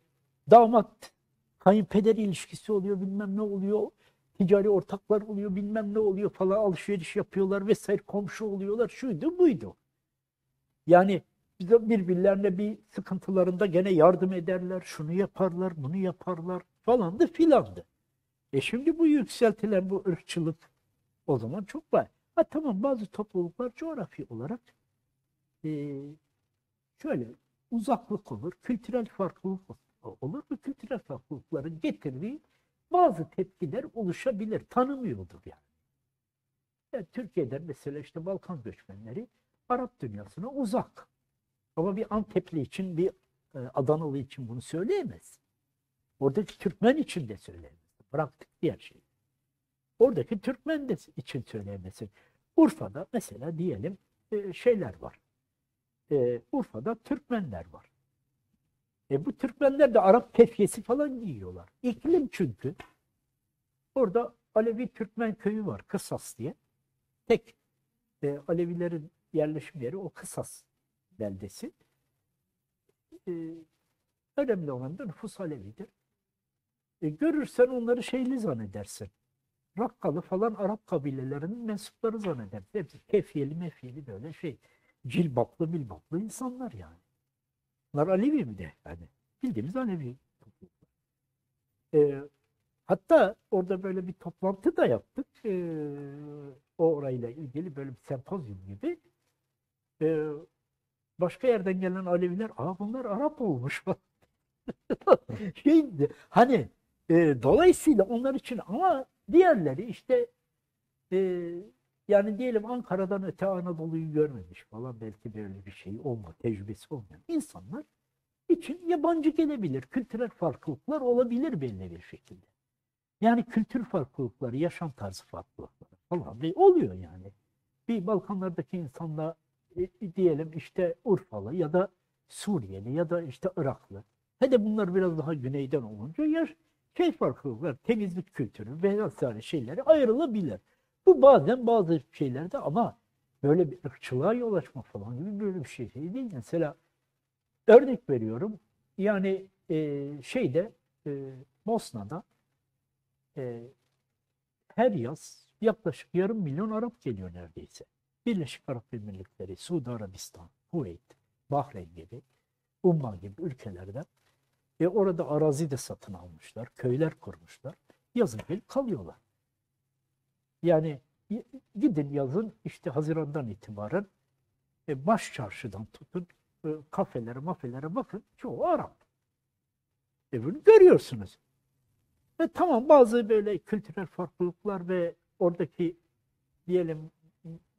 damat kayınpeder ilişkisi oluyor, bilmem ne oluyor, ticari ortaklar oluyor, bilmem ne oluyor falan, alışveriş yapıyorlar vesaire, komşu oluyorlar, şuydu buydu. Yani birbirlerine bir sıkıntılarında gene yardım ederler, şunu yaparlar, bunu yaparlar falandı filandı. Şimdi bu yükseltilen bu ırkçılık o zaman çok var. Tamam bazı topluluklar coğrafi olarak şöyle uzaklık olur, kültürel farklılık olur. Bu kültürel farklılıkların getirdiği bazı tepkiler oluşabilir. Tanımıyordur yani. Yani Türkiye'de mesela işte Balkan göçmenleri Arap dünyasına uzak. Ama bir Antepli için, bir Adanalı için bunu söyleyemez. Oradaki Türkmen için de söyleyemez. Bıraktık diğer şeyi. Oradaki Türkmen de için söyleyemezsin. Urfa'da mesela diyelim şeyler var. Urfa'da Türkmenler var. Bu Türkmenler de Arap tefyesi falan giyiyorlar. İklim çünkü. Orada Alevi Türkmen köyü var. Kısas diye. Tek Alevilerin yerleşim yeri o Kısas beldesi. Önemli olan da nüfus Alevidir. Görürsen onları şeyli zannedersin. Rakkalı falan Arap kabilelerinin mensupları zannedersin. Hepsi kefiyeli mefiyeli böyle şey. Cilbaplı bilbaplı insanlar yani. Bunlar Alevi mi de yani. Bildiğimiz Alevi. Hatta orada böyle bir toplantı da yaptık. O orayla ilgili böyle bir sempozyum gibi. Başka yerden gelen Aleviler, bunlar Arap olmuş falan. Şeydi, hani dolayısıyla onlar için ama diğerleri işte yani diyelim Ankara'dan öte Anadolu'yu görmemiş falan belki böyle bir şey tecrübesi olmayan insanlar için yabancı gelebilir. Kültürel farklılıklar olabilir belli bir şekilde. Yani kültür farklılıkları, yaşam tarzı farklılıkları falan oluyor yani. Bir Balkanlardaki insanla diyelim işte Urfalı ya da Suriyeli ya da işte Iraklı. Hadi bunlar biraz daha güneyden olunca şey farklılıklar, temizlik kültürü ve vesaire şeyleri ayrılabilir. Bu bazen bazı şeylerde ama böyle bir ırkçılığa yol açma falan gibi böyle bir şey değil. Mesela örnek veriyorum. Yani Bosna'da her yaz yaklaşık 500.000 Arap geliyor neredeyse. Birleşik Arap Emirlikleri, Suudi Arabistan, Kuveyt, Bahreyn gibi, Umman gibi ülkelerden orada arazi de satın almışlar, köyler kurmuşlar. Yazın gelip kalıyorlar. Yani gidin yazın işte Haziran'dan itibaren baş çarşıdan tutun kafelere bakın çoğu Arap. Bunu görüyorsunuz. Tamam bazı böyle kültürel farklılıklar ve oradaki diyelim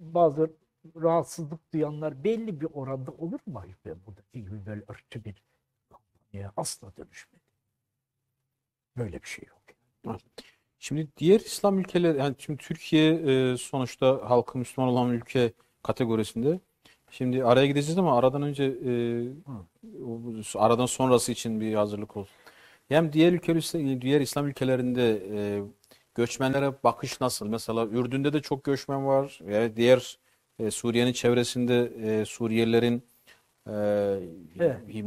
bazı rahatsızlık duyanlar belli bir oranda olur mu? Buradaki gibi böyle ırkçı bir kampanyaya asla dönüşmedi. Böyle bir şey yok. Evet. Şimdi diğer İslam ülkeleri, yani şimdi Türkiye sonuçta halkı Müslüman olan ülke kategorisinde. Şimdi araya gideceğiz ama aradan önce aradan sonrası için bir hazırlık olsun. Yani diğer İslam ülkelerinde göçmenlere bakış nasıl? Mesela Ürdün'de de çok göçmen var. Yani diğer Suriye'nin çevresinde Suriyelilerin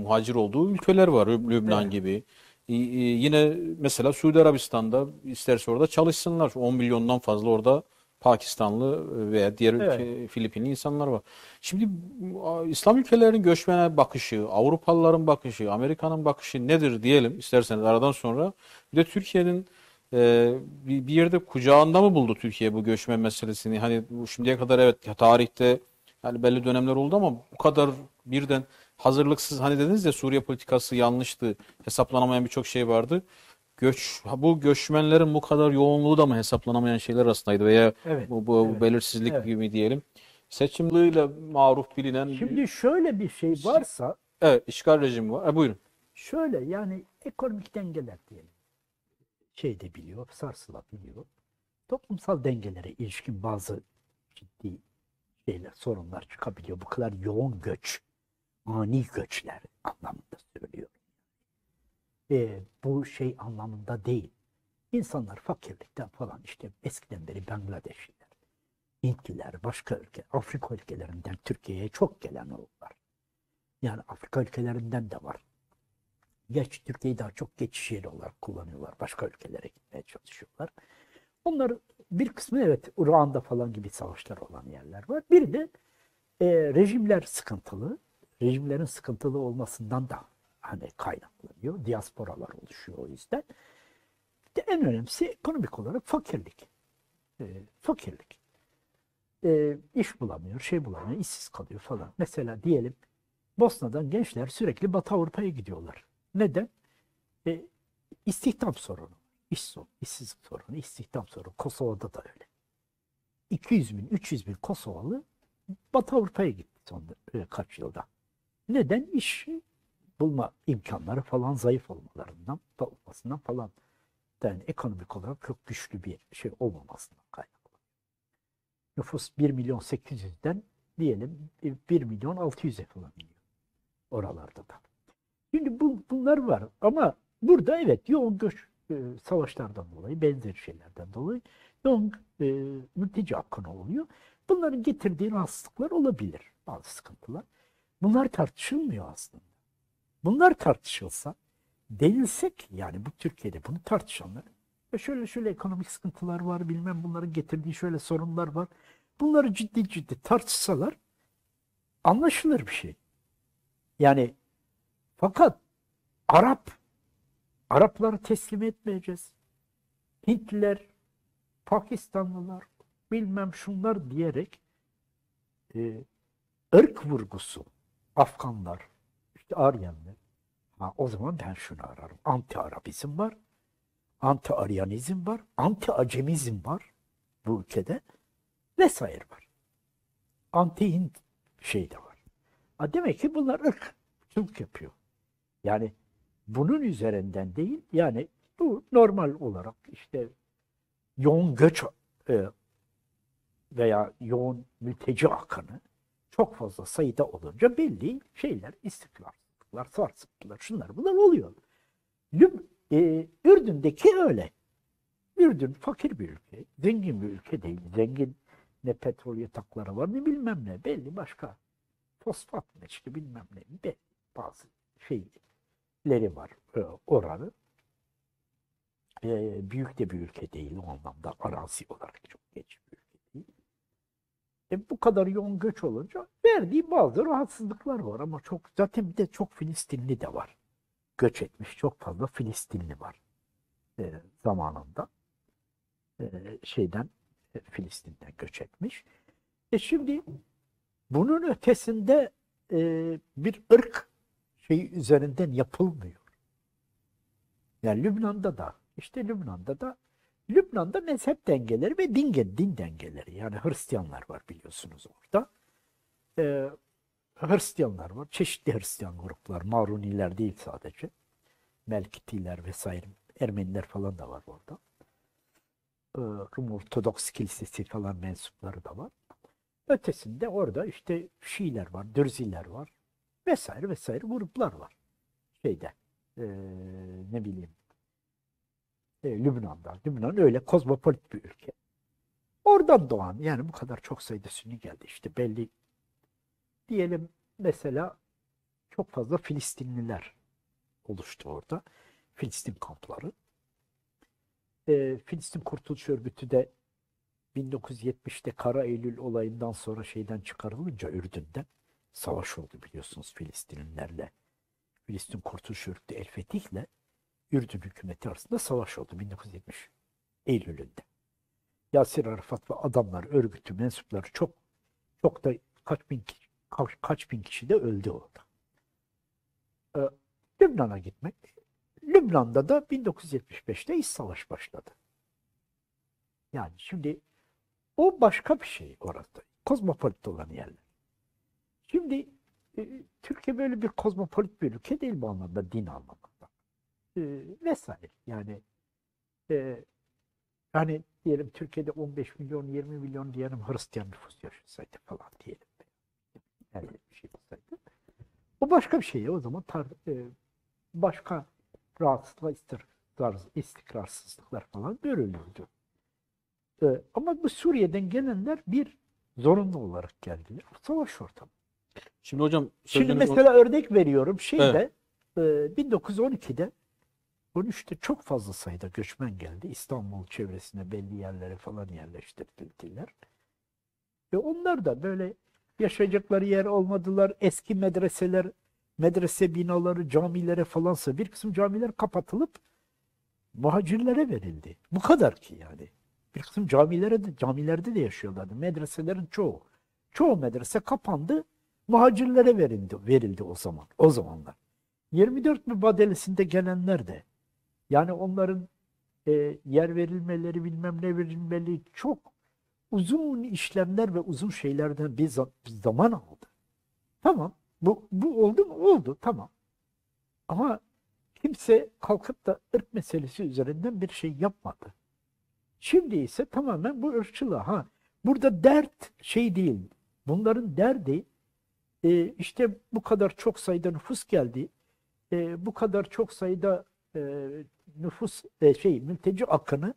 muhacir olduğu ülkeler var. Lübnan Evet. gibi. Yine mesela Suudi Arabistan'da isterse orada çalışsınlar. 10 milyondan fazla orada Pakistanlı veya diğer Evet. ülke Filipinli insanlar var. Şimdi İslam ülkelerinin göçmene bakışı, Avrupalıların bakışı, Amerika'nın bakışı nedir diyelim isterseniz aradan sonra. Bir de Türkiye'nin bir yerde kucağında mı buldu Türkiye bu göçmen meselesini? Hani şimdiye kadar evet tarihte yani belli dönemler oldu ama bu kadar birden hazırlıksız, hani dediniz ya Suriye politikası yanlıştı. Hesaplanamayan birçok şey vardı. Bu göçmenlerin bu kadar yoğunluğu da mı hesaplanamayan şeyler arasındaydı veya Evet. bu Evet. belirsizlik Evet. gibi diyelim. Seçimleriyle maruf bilinen Şimdi şöyle bir şey varsa evet, işgal rejimi var. Buyurun. şöyle yani ekonomik dengeler diyelim. De biliyor, sarsılabiliyor. Toplumsal dengelere ilişkin bazı ciddi sorunlar çıkabiliyor. Bu kadar yoğun göç, ani göçler anlamında söylüyorum. Bu şey anlamında değil. İnsanlar fakirlikten falan işte eskiden beri Bangladeşliler, Hintliler, başka Afrika ülkelerinden Türkiye'ye çok gelen oldular. Yani Afrika ülkelerinden de var. Türkiye'yi daha çok geçiş yeri olarak kullanıyorlar. Başka ülkelere gitmeye çalışıyorlar. Onlar bir kısmı evet Ruanda falan gibi savaşlar olan yerler var. Bir de rejimler sıkıntılı. Rejimlerin sıkıntılı olmasından da hani kaynaklanıyor. Diasporalar oluşuyor o yüzden. Bir de en önemlisi ekonomik olarak fakirlik. İş bulamıyor, şey bulamıyor, işsiz kalıyor falan. Mesela diyelim Bosna'dan gençler sürekli Batı Avrupa'ya gidiyorlar. Neden? İstihdam sorunu. İşsizlik sorunu, istihdam sorunu. Kosova'da da öyle. 200 bin, 300 bin Kosovalı Batı Avrupa'ya gitti son kaç yılda. Neden? İş bulma imkanları falan zayıf olmasından falan. Yani ekonomik olarak çok güçlü bir şey olmamasından kaynaklı. Nüfus 1 milyon 800'den diyelim 1 milyon 600'e falan iniyor oralarda da. Şimdi bunlar var ama burada evet yoğun göç savaşlardan dolayı, benzer şeylerden dolayı yoğun mülteci akını oluyor. Bunların getirdiği rahatsızlıklar olabilir, bazı sıkıntılar. Bunlar tartışılmıyor aslında. Bunlar tartışılsa, denilsek yani bu Türkiye'de bunu tartışanlar şöyle ekonomik sıkıntılar var, bilmem bunların getirdiği şöyle sorunlar var. Bunları ciddi tartışsalar anlaşılır bir şey. Yani fakat Arapları teslim etmeyeceğiz. Hintliler, Pakistanlılar, bilmem şunlar diyerek ırk vurgusu, Afganlar, işte Aryanlar. O zaman ben şunu ararım. Anti-Arabizm var, anti-Aryanizm var, anti-Acemizm var bu ülkede vesaire var. Anti-Hint şey de var. Demek ki bunlar ırkçılık yapıyor. Yani bunun üzerinden değil, yani bu normal olarak işte yoğun göç veya yoğun mülteci akını çok fazla sayıda olunca belli şeyler, istikrarsızlıklar, sarsıntılar, şunlar bunlar oluyor. Ürdün'deki öyle. Ürdün fakir bir ülke, zengin bir ülke değil. Zengin ne petrol yatakları var ne bilmem ne, belli başka fosfat işte bilmem ne, bazı şeyleri var oranın. Büyük de bir ülke değil o anlamda, arazi olarak çok geniş bir ülke değil. Bu kadar yoğun göç olunca verdiği bazı rahatsızlıklar var ama zaten bir de çok Filistinli de var. Göç etmiş çok fazla Filistinli var zamanında. Filistin'den göç etmiş. Şimdi bunun ötesinde bir ırk üzerinden yapılmıyor. Yani Lübnan'da mezhep dengeleri ve din dengeleri. Yani Hristiyanlar var biliyorsunuz orada. Hristiyanlar var. Çeşitli Hristiyan gruplar. Maruniler değil sadece. Melkitiler vesaire. Ermeniler falan da var orada. Rum Ortodoks Kilisesi falan mensupları da var. Ötesinde orada işte Şiiler var, Dürziler var vesaire gruplar var. Ne bileyim Lübnan'da. Lübnan öyle kozmopolit bir ülke. Oradan doğan yani bu kadar çok sayıda Sünni geldi. İşte belli diyelim mesela çok fazla Filistinliler oluştu orada. Filistin kampları. Filistin Kurtuluş Örgütü de 1970'te Kara Eylül olayından sonra çıkarılınca Ürdün'den savaş oldu biliyorsunuz Filistinlilerle. Filistin Kurtuluş Örgütü El Fetih'le Ürdün hükümeti arasında savaş oldu 1970 Eylül'ünde. Yasir Arafat ve adamlar, örgütü mensupları çok da kaç bin kişi de öldü orada. Lübnan'a gitmek. Lübnan'da da 1975'te iç savaş başladı. Yani şimdi o başka bir şey orada. Kozmopolit olan yerler. Şimdi Türkiye böyle bir kozmopolit bir ülke değil bu anlamda, din anlamında. Vesaire. Yani hani diyelim Türkiye'de 15 milyon, 20 milyon diyelim Hristiyan nüfus yaşasaydı falan diyelim. Yani bir şey olsaydı. O başka bir şey. O zaman başka rahatsızlıklar, istikrarsızlıklar falan görülürdü. Ama bu Suriye'den gelenler bir zorunlu olarak geldiler. Savaş ortamı. Şimdi hocam mesela örnek veriyorum. Evet. 1912'de 13'te çok fazla sayıda göçmen geldi. İstanbul çevresine belli yerlere falan yerleştirildiler. Ve onlar da böyle yaşayacakları yer olmadılar. Eski medrese binaları, camilere falansa bir kısım camiler kapatılıp muhacirlere verildi. Bu kadar ki yani. Bir kısım camilerde de yaşıyorlardı. Medreselerin çoğu medrese kapandı. muhacirlere verildi o zaman. O zamanlar. 24 mübadelesinde gelenler de yani onların yer verilmeleri bilmem ne verilmeli çok uzun işlemler ve uzun şeylerden bir zaman aldı. Tamam. Bu oldu mu? Oldu. Tamam. Ama kimse kalkıp da ırk meselesi üzerinden bir şey yapmadı. Şimdi ise tamamen bu ırkçılığa. Burada dert şey değil. Bunların derdi işte bu kadar çok sayıda nüfus geldi. Bu kadar çok sayıda nüfus mülteci akını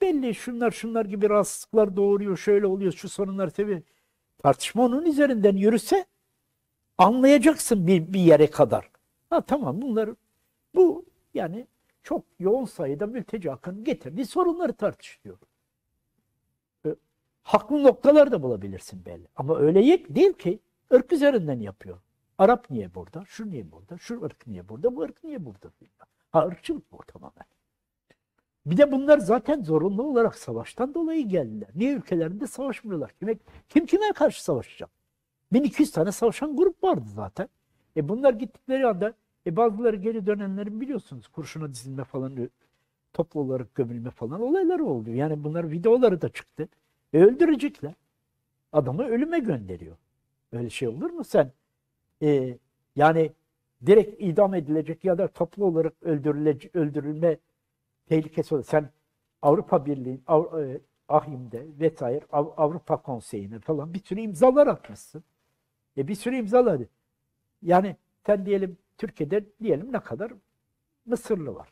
belli şunlar gibi rahatsızlıklar doğuruyor, şöyle oluyor, şu sorunlar tabii. Tartışma onun üzerinden yürüse anlayacaksın bir yere kadar. Tamam bu yani çok yoğun sayıda mülteci akını getirdiği sorunları tartışılıyor. Haklı noktalar da bulabilirsin belli. Ama öyle değil ki ırk üzerinden yapıyor. Arap niye burada? Şu niye burada? Şu ırk niye burada? Bu ırk niye burada? Irkçılık bu tamamen. Bir de bunlar zaten zorunlu olarak savaştan dolayı geldiler. Niye ülkelerinde savaşmıyorlar? Kim kime karşı savaşacak? 1200 tane savaşan grup vardı zaten. Bunlar gittikleri anda bazıları geri dönenlerin biliyorsunuz kurşuna dizilme falan, toplu olarak gömülme falan olaylar oldu. Yani bunlar videoları da çıktı. Öldürecekler. Adamı ölüme gönderiyor. Öyle şey olur mu sen? Yani direkt idam edilecek ya da toplu olarak öldürülme tehlikesi olur. Sen Avrupa Birliği, AHİM'de vesaire Avrupa Konseyi'ne falan bir sürü imzalar atmışsın. Bir sürü imzalar. Yani sen diyelim Türkiye'de ne kadar Mısırlı var.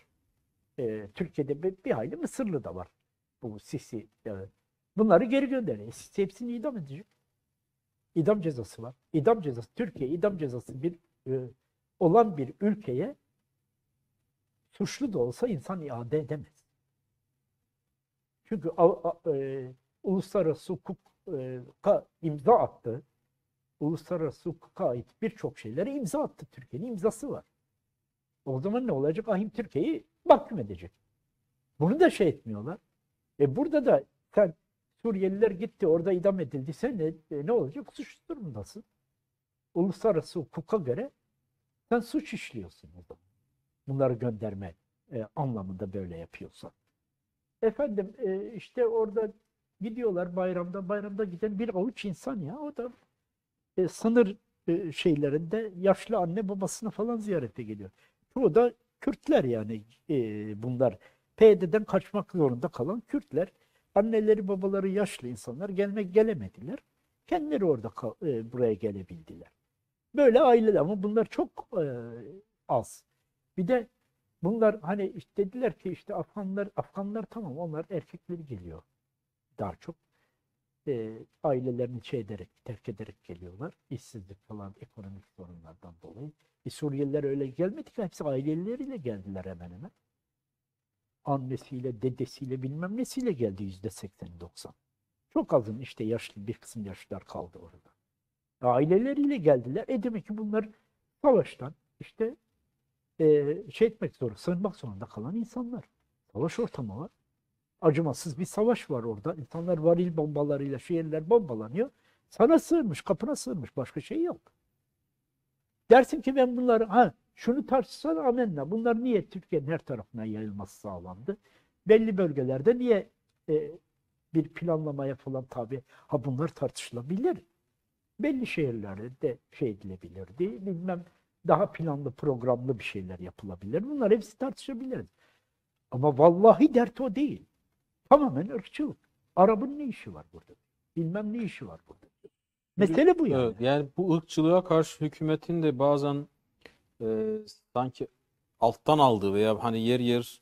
Türkiye'de bir hayli Mısırlı da var. Bu Sisi. Yani. Bunları geri gönderiyor. Sisi hepsini idam edecek. İdam cezası var. İdam cezası, Türkiye idam cezası olan bir ülkeye suçlu da olsa insan iade edemez. Çünkü uluslararası hukuka imza attı. Uluslararası hukuka ait birçok şeylere imza attı. Türkiye'nin imzası var. O zaman ne olacak? AHİM Türkiye'yi mahkum edecek. Bunu da şey etmiyorlar. Burada da sen Suriyeliler gitti orada idam edildi. Sen ne olacak? Suç durumundasın. Uluslararası hukuka göre sen suç işliyorsun o zaman. Bunları gönderme anlamında böyle yapıyorsan. Efendim işte orada gidiyorlar bayramda giden bir avuç insan ya. O da sınır şeylerinde yaşlı anne babasını falan ziyarete geliyor. Çoğu da Kürtler yani bunlar. PYD'den kaçmak zorunda kalan Kürtler. Anneleri babaları yaşlı insanlar gelemediler. Kendileri orada buraya gelebildiler. Böyle aileler ama bunlar çok az. Bir de bunlar hani işte dediler ki işte Afganlar tamam onlar erkekleri geliyor daha çok. Ailelerini terk ederek geliyorlar. İşsizlik falan ekonomik sorunlardan dolayı. Suriyeliler öyle gelmedi ki hepsi aileleriyle geldiler hemen hemen. Annesiyle, dedesiyle bilmem nesiyle geldi %80-90. Çok azın işte bir kısım yaşlılar kaldı orada. Aileleriyle geldiler. Demek ki bunlar savaştan işte sığınmak zorunda kalan insanlar. Savaş ortamı var. Acımasız bir savaş var orada. İnsanlar varil bombalarıyla şehirler bombalanıyor. Sana sığınmış, kapına sığınmış. Başka şey yok. Dersin ki ben bunları, şunu tartışsan amenna. Bunlar niye Türkiye'nin her tarafına yayılması sağlandı? Belli bölgelerde niye bir planlamaya falan tabi? Bunlar tartışılabilir. Belli şehirlerde de edilebilirdi. Bilmem daha planlı, programlı bir şeyler yapılabilir. Bunlar hepsi tartışabiliriz. Ama vallahi dert o değil. Tamamen ırkçılık. Arap'ın ne işi var burada? Bilmem ne işi var burada. Mesele bu yani. Evet, yani bu ırkçılığa karşı hükümetin de bazen sanki alttan aldığı veya hani yer yer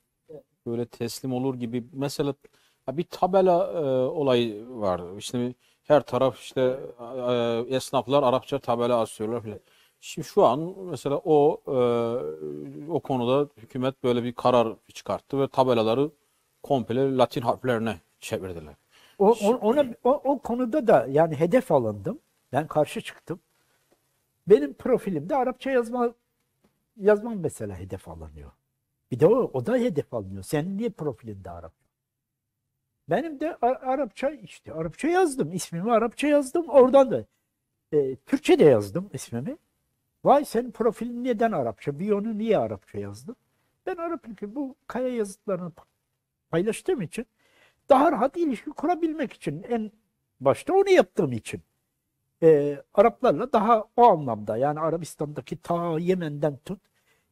böyle teslim olur gibi mesela bir tabela olayı var. İşte her taraf işte esnaflar Arapça tabela asıyorlar falan. Şimdi şu an mesela o konuda hükümet böyle bir karar çıkarttı ve tabelaları komple Latin harflerine çevirdiler. O konuda da yani hedef alındım. Ben karşı çıktım. Benim profilimde Arapça yazmam mesela hedef alınıyor. Bir de o da hedef alınıyor. Senin niye profilinde Arapça? Benim de Arapça yazdım. İsmimi Arapça yazdım. Oradan da. Türkçe de yazdım ismimi. Vay senin profilin neden Arapça? Biyonu niye Arapça yazdın? Ben Arap ülke bu kaya yazıtlarını paylaştığım için daha rahat ilişki kurabilmek için en başta onu yaptığım için Araplarla daha o anlamda yani Arabistan'daki ta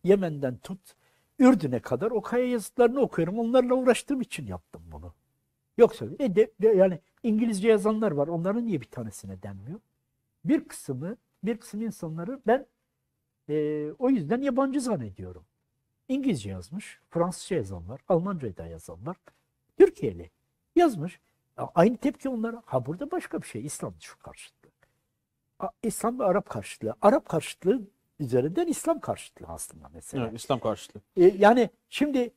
Yemen'den tut Ürdün'e kadar o kaya yazıtlarını okuyorum. Onlarla uğraştığım için yaptım bunu. Yoksa yani İngilizce yazanlar var. Onların niye bir tanesine denmiyor? Bir kısım insanları ben o yüzden yabancı zannediyorum. İngilizce yazmış, Fransızca yazan var, Almanca da yazan var. Türkiye'li yazmış. Aynı tepki onlara. Ha burada başka bir şey. İslam şu karşıtlığı. İslam ve Arap karşıtlığı. Arap karşıtlığı üzerinden İslam karşıtlığı aslında mesela. Evet, İslam karşıtlığı. Yani şimdi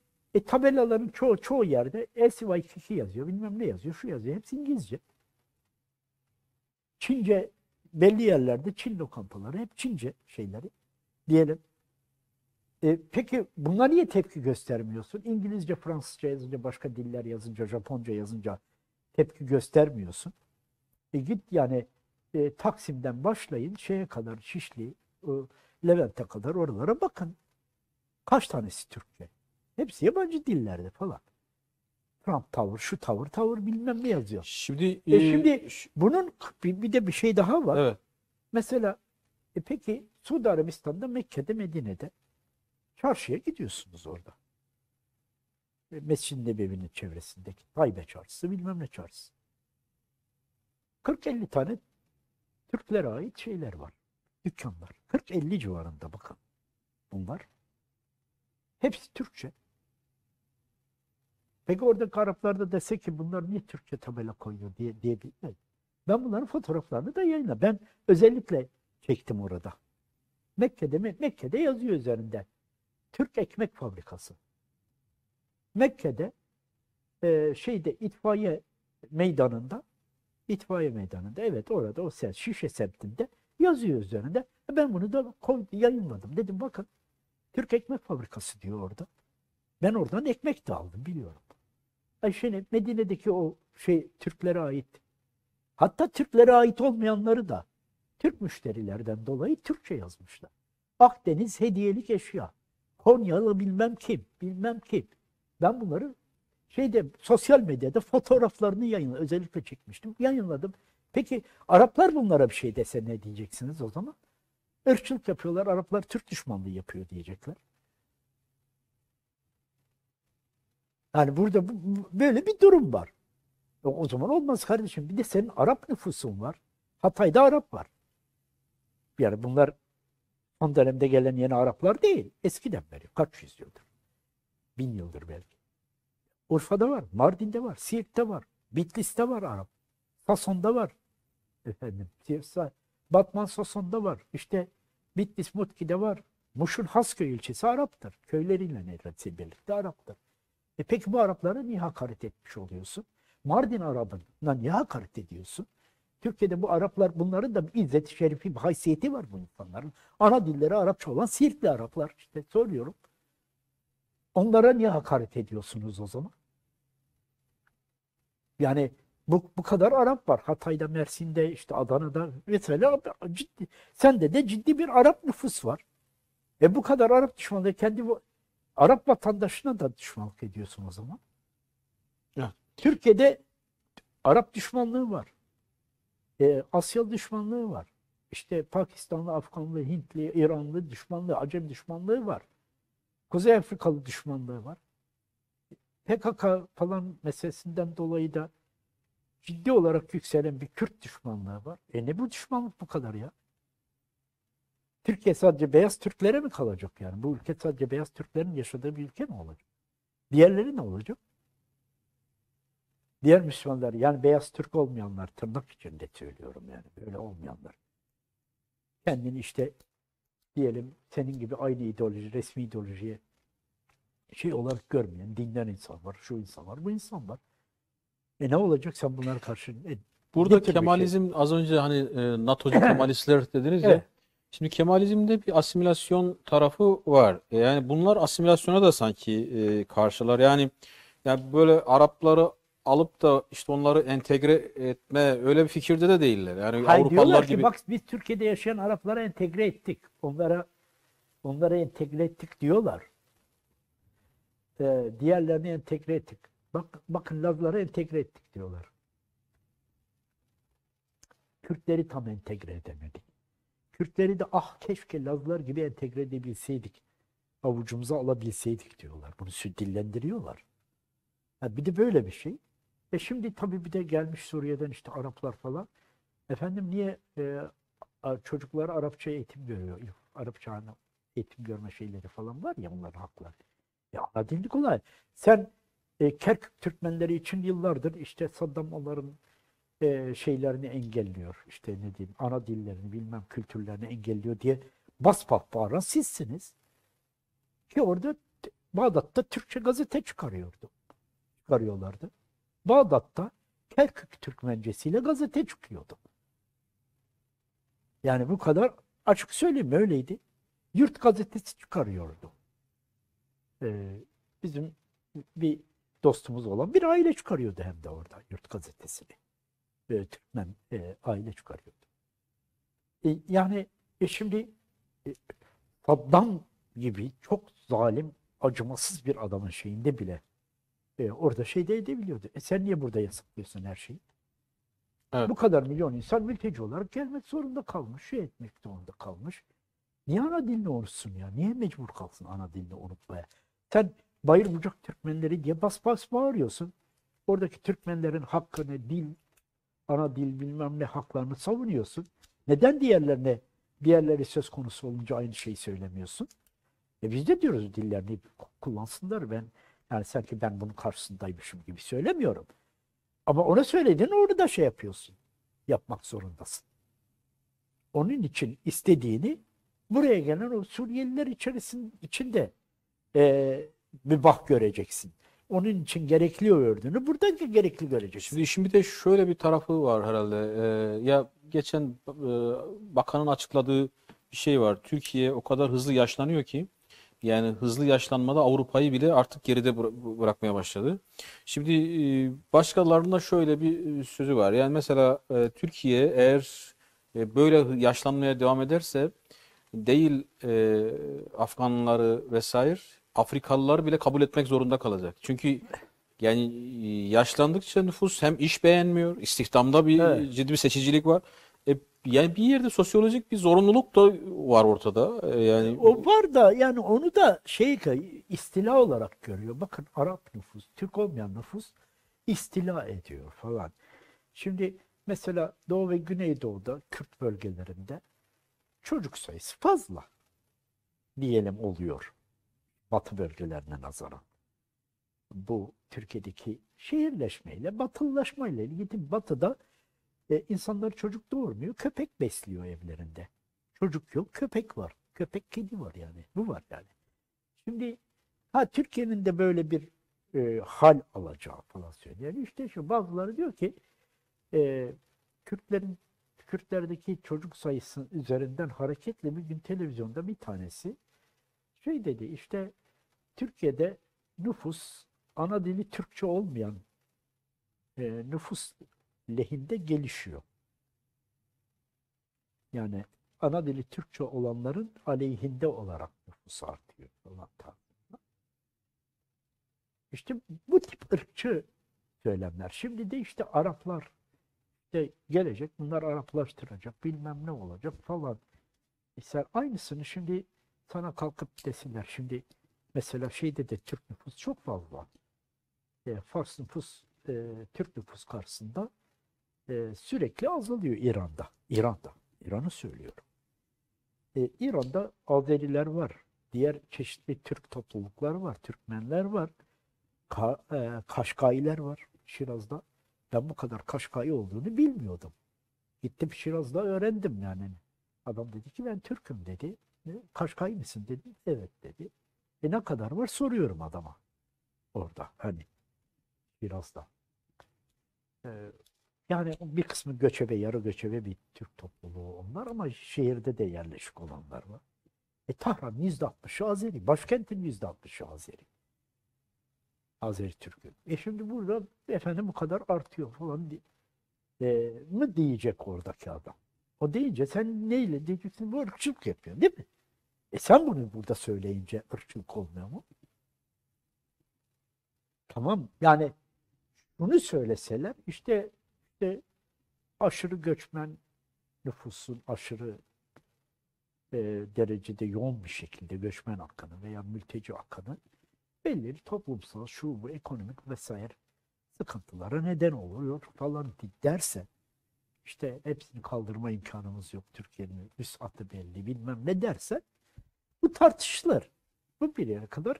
tabelaların çoğu yerde LCY2 yazıyor, bilmem ne yazıyor, şu yazıyor. Hepsi İngilizce. Çince belli yerlerde Çin lokantaları hep Çince şeyleri diyelim. Peki buna niye tepki göstermiyorsun? İngilizce, Fransızca yazınca, başka diller yazınca, Japonca yazınca tepki göstermiyorsun. Git yani Taksim'den başlayın şeye kadar Şişli, Levent'e kadar oralara bakın. Kaç tanesi Türkçe? Hepsi yabancı dillerde falan. Trump tavır, şu tavır bilmem ne yazıyor. Şimdi bunun bir de bir şey daha var. Evet. Mesela peki Suudi Arabistan'da Mekke'de, Medine'de çarşıya gidiyorsunuz orada. Mescid-i Nebevi'nin çevresindeki Taybe Çarşısı, bilmem ne çarşısı. 40-50 tane Türklere ait şeyler var. Dükkanlar. 40-50 civarında bakın. Bunlar. Hepsi Türkçe. Peki oradaki Araplar da dese ki bunlar niye Türkçe tabela koyuyor diyebilmez. Ben bunların fotoğraflarını da yayınladım. Ben özellikle çektim orada. Mekke'de yazıyor üzerinde. Türk Ekmek Fabrikası. Mekke'de itfaiye meydanında evet orada o Şişe semtinde yazıyor üzerinde. Ben bunu da yayınladım. Dedim bakın Türk Ekmek Fabrikası diyor orada. Ben oradan ekmek de aldım biliyorum. Şimdi Medine'deki o Türklere ait. Hatta Türklere ait olmayanları da Türk müşterilerden dolayı Türkçe yazmışlar. Akdeniz hediyelik eşya. Konyalı bilmem kim. Ben bunları sosyal medyada fotoğraflarını yayınladım. Özellikle çekmiştim. Yayınladım. Peki Araplar bunlara bir şey dese ne diyeceksiniz o zaman? Irkçılık yapıyorlar. Araplar Türk düşmanlığı yapıyor diyecekler. Yani burada böyle bir durum var. O zaman olmaz kardeşim. Bir de senin Arap nüfusun var. Hatay'da Arap var. Yani bunlar son dönemde gelen yeni Araplar değil. Eskiden beri. Kaç yüzyıldır. 1000 yıldır belki. Urfa'da var. Mardin'de var. Siirt'te var. Bitlis'te var Arap. Sason'da var. Batman Sason'da var. İşte Bitlis Mutki'de var. Muş'un Hasköy ilçesi Arap'tır. Köyleriyle neredeyse birlikte Arap'tır. Peki bu Araplara niye hakaret etmiş oluyorsun? Mardin Arabına niye hakaret ediyorsun? Türkiye'de bu Araplar, bunların da bir izzet-i şerifi, bir haysiyeti var bu insanların. Ana dilleri Arapça olan Siirtli Araplar. İşte soruyorum. Onlara niye hakaret ediyorsunuz o zaman? Yani bu kadar Arap var. Hatay'da, Mersin'de, işte Adana'da mesela sende de ciddi bir Arap nüfus var. Bu kadar Arap düşmanlığı kendi Arap vatandaşına da düşmanlık ediyorsun o zaman. Evet. Türkiye'de Arap düşmanlığı var. Asyalı düşmanlığı var. İşte Pakistanlı, Afganlı, Hintli, İranlı düşmanlığı, Acem düşmanlığı var. Kuzey Afrikalı düşmanlığı var. PKK falan meselesinden dolayı da ciddi olarak yükselen bir Kürt düşmanlığı var. Ne bu düşmanlık bu kadar ya? Türkiye sadece beyaz Türklere mi kalacak yani? Bu ülke sadece beyaz Türklerin yaşadığı bir ülke mi olacak? Diğerleri ne olacak? Diğer Müslümanlar yani beyaz Türk olmayanlar tırnak içinde söylüyorum yani böyle olmayanlar. Kendini işte diyelim senin gibi aynı ideoloji, resmi ideolojiye olarak görmeyen dinden insan var, şu insan var, bu insan var. Ne olacak sen bunlara karşı? Burada Kemalizm az önce hani NATO'cu Kemalistler dediniz ya. Evet. Şimdi Kemalizmde bir asimilasyon tarafı var. Yani bunlar asimilasyona da sanki karşılar. Yani böyle Arapları alıp da işte onları entegre etme öyle bir fikirde de değiller. Yani Hayır, Avrupalılar diyorlar ki gibi. bak biz Türkiye'de yaşayan Araplara entegre ettik. Onlara entegre ettik diyorlar. Diğerlerini entegre ettik. Bakın Lazlara entegre ettik diyorlar. Kürtleri tam entegre edemedik. Kürtleri de ah keşke Lazlar gibi entegre edebilseydik. Avucumuza alabilseydik diyorlar. Bunu dillendiriyorlar. Ha, bir de böyle bir şey. Şimdi tabii bir de gelmiş Suriye'den işte Araplar falan. Efendim niye çocuklar Arapça eğitim görüyor? Arapça eğitim görme şeyleri falan var ya onların hakları. Ya ana dilli kolay. Sen Kerkük Türkmenleri için yıllardır işte Saddam onların şeylerini engelliyor. İşte ne diyeyim ana dillerini bilmem kültürlerini engelliyor diye bas bağıran sizsiniz. Ki orada Bağdat'ta Türkçe gazete çıkarıyorlardı. Bağdat'ta Kerkük Türkmencesiyle gazete çıkıyordu. Yani bu kadar açık söyleyeyim öyleydi. Yurt gazetesi çıkarıyordu. Bizim bir dostumuz olan bir aile çıkarıyordu hem de orada Yurt gazetesini. Türkmen aile çıkarıyordu. Yani şimdi Saddam gibi çok zalim, acımasız bir adamın şeyinde bile orada şey de edebiliyordu. Sen niye burada yasaklıyorsun her şeyi? Evet. Bu kadar milyon insan mülteci olarak gelmek zorunda kalmış, şey etmek zorunda kalmış. Niye ana dilini unutsun ya? Niye mecbur kalsın ana dilini unutmaya? Sen Bayır Bucak Türkmenleri diye bas bas bağırıyorsun. Oradaki Türkmenlerin hakkını, ana dil bilmem ne haklarını savunuyorsun. Neden diğerleri söz konusu olunca aynı şeyi söylemiyorsun? Biz de diyoruz dillerini kullansınlar. Yani sanki ben bunun karşısındaymışım gibi söylemiyorum. Ama ona söylediğin orada şey yapıyorsun. Yapmak zorundasın. Onun için istediğini buraya gelen o Suriyeliler içinde mübah göreceksin. Onun için gerekli gördüğünü buradan gerekli göreceksin. Şimdi işin bir de şöyle bir tarafı var herhalde. Ya geçen bakanın açıkladığı bir şey var. Türkiye o kadar hızlı yaşlanıyor ki yani hızlı yaşlanmada Avrupa'yı bile artık geride bırakmaya başladı. Şimdi başkalarında şöyle bir sözü var. Yani mesela Türkiye eğer böyle yaşlanmaya devam ederse değil Afganları vesaire Afrikalıları bile kabul etmek zorunda kalacak. Çünkü yani yaşlandıkça nüfus hem iş beğenmiyor, istihdamda bir Evet. ciddi bir seçicilik var. Yani bir yerde sosyolojik bir zorunluluk da var ortada. Yani O var da yani onu da istila olarak görüyor. Bakın Arap nüfus, Türk olmayan nüfus istila ediyor falan. Şimdi mesela Doğu ve Güneydoğu'da Kürt bölgelerinde çocuk sayısı fazla diyelim oluyor. Batı bölgelerine nazaran. Bu Türkiye'deki şehirleşmeyle, batılılaşmayla ilgili Batı'da insanlar çocuk doğurmuyor, köpek besliyor evlerinde. Çocuk yok, köpek var. Köpek, kedi var yani. Bu var yani. Şimdi Türkiye'nin de böyle bir hal alacağı falan söylüyor. Yani işte şu bazıları diyor ki e, Kürtlerin Kürtlerdeki çocuk sayısı üzerinden hareketle bir gün televizyonda bir tanesi şey dedi işte Türkiye'de nüfus ana dili Türkçe olmayan nüfus lehinde gelişiyor. Yani ana dili Türkçe olanların aleyhinde olarak nüfus artıyor falan tarzında. İşte bu tip ırkçı söylemler. Şimdi de işte Araplar de gelecek, bunlar Araplaştıracak, bilmem ne olacak falan. Sen aynısını şimdi sana kalkıp desinler. Şimdi mesela şeyde de Türk nüfus çok fazla. Fars nüfus, Türk nüfus karşısında sürekli azalıyor İran'da. İran'ı söylüyorum. İran'da Azeriler var. Diğer çeşitli Türk topluluklar var. Türkmenler var. Kaşgailer var Şiraz'da. Ben bu kadar Kaşgai olduğunu bilmiyordum. Gittim Şiraz'da öğrendim yani. Adam dedi ki ben Türk'üm dedi. Kaşgai misin dedim. Evet dedi. Ne kadar var soruyorum adama. Orada hani Şiraz'da. E, Yani bir kısmı göçebe, yarı göçebe bir Türk topluluğu onlar ama şehirde de yerleşik olanlar var. Tahran %60'ı Azeri. Başkentin %60'ı Azeri. Azeri Türk'ü. Şimdi burada efendim bu kadar artıyor falan mı diyecek oradaki adam. O deyince sen neyle diyeceksin? Bu ırkçılık yapıyor değil mi? Sen bunu burada söyleyince ırkçılık olmuyor mu? Tamam. Yani bunu söyleseler işte aşırı göçmen nüfusun aşırı e, derecede yoğun bir şekilde göçmen akını veya mülteci akını belli toplumsal, şu bu ekonomik vesaire sıkıntılara neden oluyor falan derse işte hepsini kaldırma imkanımız yok. Türkiye'nin üsatı belli bilmem ne derse bu tartışılır. Bu bir yere kadar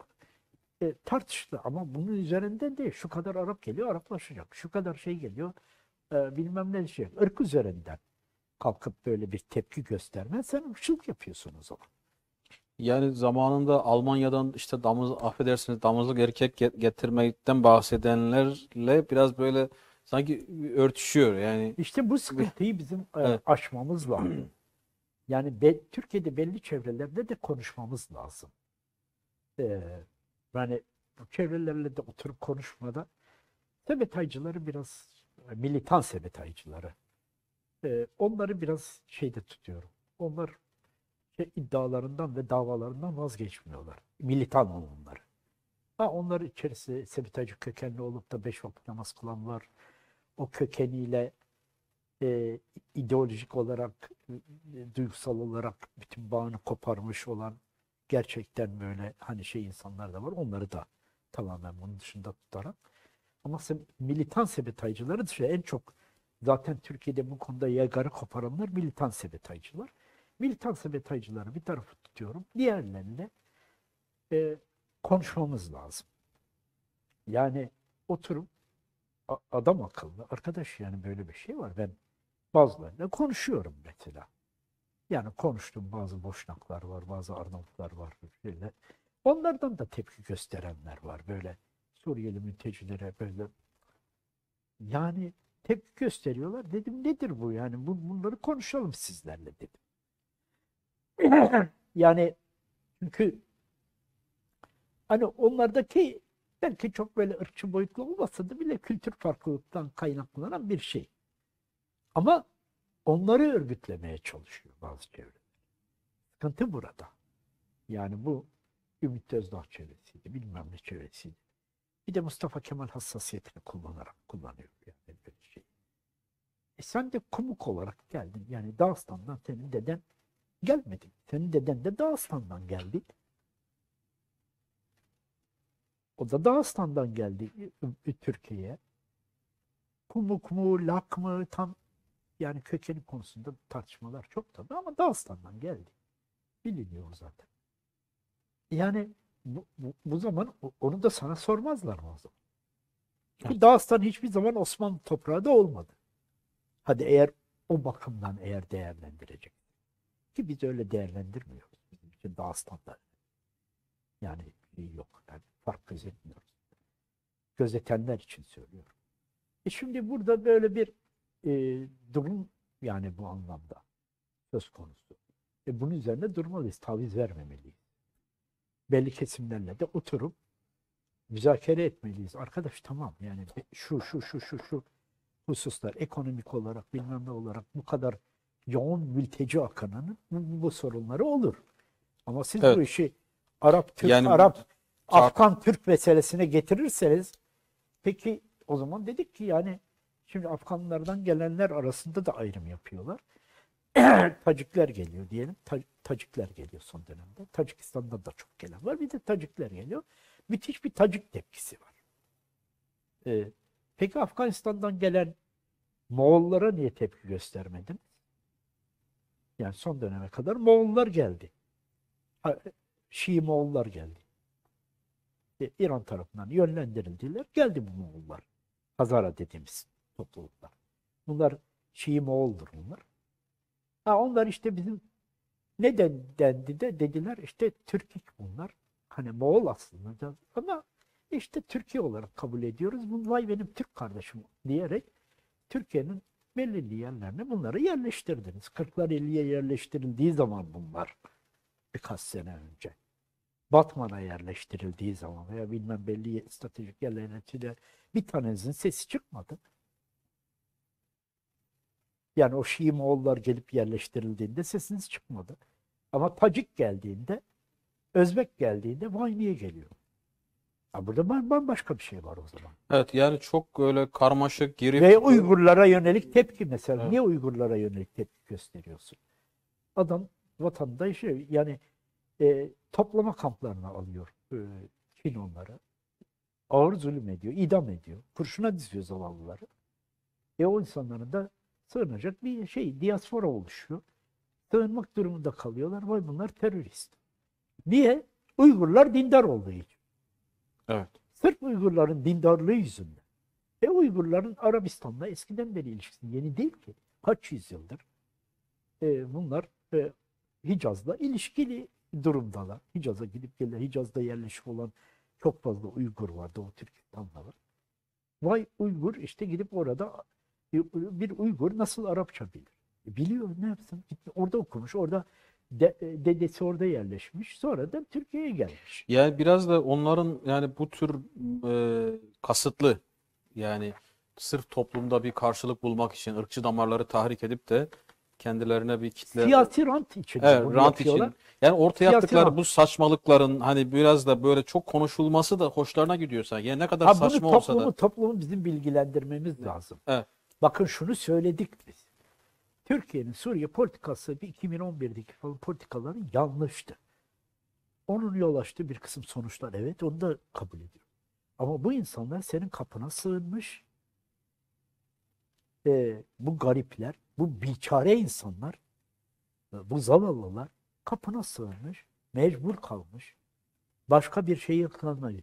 tartışılır. Ama bunun üzerinden değil. Şu kadar Arap geliyor, Araplaşacak. Şu kadar şey geliyor, bilmem ne şey. Irk üzerinden kalkıp böyle bir tepki göstermen sen ırkçılık yapıyorsun o zaman. Yani zamanında Almanya'dan işte affedersiniz damızlık erkek getirmekten bahsedenlerle biraz böyle sanki örtüşüyor. Yani İşte bu sıkıntıyı bizim evet. aşmamız lazım. Yani Türkiye'de belli çevrelerde de konuşmamız lazım. E, Yani bu çevrelerle de oturup konuşmada sebetaycıları biraz militan sebetaycıları onları biraz şeyde tutuyorum. Onlar iddialarından ve davalarından vazgeçmiyorlar. Militan olanları. Onlar içerisi sebetaycı kökenli olup da beş vakit namaz kılan var. O kökeniyle e, ideolojik olarak, duygusal olarak bütün bağını koparmış olan gerçekten böyle hani şey insanlar da var. Onları da tamamen bunun dışında tutarak. Ama militan sebetaycıları dışında en çok zaten Türkiye'de bu konuda yagarı koparanlar militan sebetaycılar. Militan sebetaycıları bir tarafı tutuyorum. Diğerlerine e, konuşmamız lazım. Yani oturup adam akıllı arkadaş yani böyle bir şey var. Ben bazılarıyla konuşuyorum mesela. Yani konuştuğum bazı Boşnaklar var, bazı Arnavutlar var. Böyle. Onlardan da tepki gösterenler var. Böyle Suriyeli mültecilere böyle yani tepki gösteriyorlar. Dedim nedir bu yani bunları konuşalım sizlerle dedim. Yani çünkü hani onlardaki belki çok böyle ırkçı boyutlu olmasa da bile kültür farklılıktan kaynaklanan bir şey. Ama onları örgütlemeye çalışıyor bazı çevreler. Sıkıntı burada. Yani bu Ümit Özdağ çevresiydi, bilmem ne çevresiydi. Bir de Mustafa Kemal hassasiyetini kullanıyor yani böyle şey. Sen de komik olarak geldin. Yani Dağıstan'dan senin deden gelmedi. Senin deden de Dağıstan'dan geldi. O da Dağıstan'dan geldi Türkiye'ye. Kumuk mu, lak mı tam yani kökeni konusunda tartışmalar çok tabii ama Dağıstan'dan geldi. Biliniyor zaten. Yani bu zaman onu da sana sormazlar mı o zaman? Ki Evet. Dağıstan hiçbir zaman Osmanlı toprağı da olmadı. Hadi eğer o bakımdan eğer değerlendirecek. Ki biz öyle değerlendirmiyoruz. Bizim için Dağıstan'da yani şey yok. Yani fark gözetmiyoruz. Gözetenler için söylüyorum. Şimdi burada böyle bir durum yani bu anlamda söz konusu. Bunun üzerine durmalıyız. Taviz vermemeliyiz. Belli kesimlerle de oturup müzakere etmeliyiz. Arkadaş tamam yani şu hususlar ekonomik olarak bilmem ne olarak bu kadar yoğun mülteci akınının bu sorunları olur. Ama siz bu Evet. işi Arap, Türk, Yani Arap, tar- Afgan, Türk meselesine getirirseniz peki o zaman dedik ki yani şimdi Afganlardan gelenler arasında da ayrım yapıyorlar. Tacikler geliyor diyelim. Tacikler geliyor son dönemde. Tacikistan'dan da çok gelen var. Bir de Tacikler geliyor. Müthiş bir Tacik tepkisi var. Ee, peki Afganistan'dan gelen Moğollara niye tepki göstermedin? Yani son döneme kadar Moğollar geldi. Şii Moğollar geldi. İran tarafından yönlendirildiler. Geldi bu Moğollar. Hazara dediğimiz topluluklar. Bunlar Şii Moğoldur bunlar. Onlar işte bizim neden dendi de dediler işte Türkik bunlar. Hani Moğol aslında ama işte Türkiye olarak kabul ediyoruz. Bu vay benim Türk kardeşim diyerek Türkiye'nin belirli yerlerine bunları yerleştirdiniz. 40'lar 50'ye yerleştirildiği zaman bunlar birkaç sene önce. Batman'a yerleştirildiği zaman veya bilmem belli stratejik yerlerine bir tanesinin sesi çıkmadı. Yani o Şii Moğollar gelip yerleştirildiğinde sesiniz çıkmadı. Ama Tacik geldiğinde, Özbek geldiğinde vay niye geliyor? Ha, burada bambaşka bir şey var o zaman. Evet, yani çok öyle karmaşık, girip... Ve Uygurlara yönelik tepki mesela. Evet. Niye Uygurlara yönelik tepki gösteriyorsun? Adam vatandaşı yani toplama kamplarına alıyor Çin onları. Ağır zulüm ediyor, idam ediyor. Kurşuna diziyor zavallıları. O insanların da sığınacak bir diaspora oluşuyor. Sığınmak durumunda kalıyorlar. Vay bunlar terörist. Niye? Uygurlar dindar olduğu için. Evet. Sırf Uygurların dindarlığı yüzünden. Uygurların Arabistan'la eskiden beri ilişkisi yeni değil ki. Kaç yüzyıldır. Bunlar Hicaz'la ilişkili durumdalar. Hicaz'a gidip gelen, Hicaz'da yerleşik olan çok fazla Uygur var. Doğu Türkistan'da var. Vay Uygur işte gidip orada bir Uygur nasıl Arapça bilir? Biliyor, ne yapsın? Orada okumuş, orada dedesi orada yerleşmiş. Sonra da Türkiye'ye gelmiş. Yani biraz da onların yani bu tür kasıtlı, yani sırf toplumda bir karşılık bulmak için ırkçı damarları tahrik edip de kendilerine bir kitle... Siyasi rant için. Evet, bunu rant yapıyorlar. için. Yani ortaya Siyasi attıkları rant. bu saçmalıkların hani biraz da böyle çok konuşulması da hoşlarına gidiyor sanki. Yani ne kadar Bunu saçma olsa da. toplumu bizim bilgilendirmemiz lazım. Evet. Bakın şunu söyledik biz. Türkiye'nin Suriye politikası bir 2011'deki falan politikaları yanlıştı. Onun yol açtığı bir kısım sonuçlar, evet, onu da kabul ediyorum. Ama bu insanlar senin kapına sığınmış. Bu garipler, bu biçare insanlar, bu zavallılar kapına sığınmış, mecbur kalmış. Başka bir şeyi kalmadı.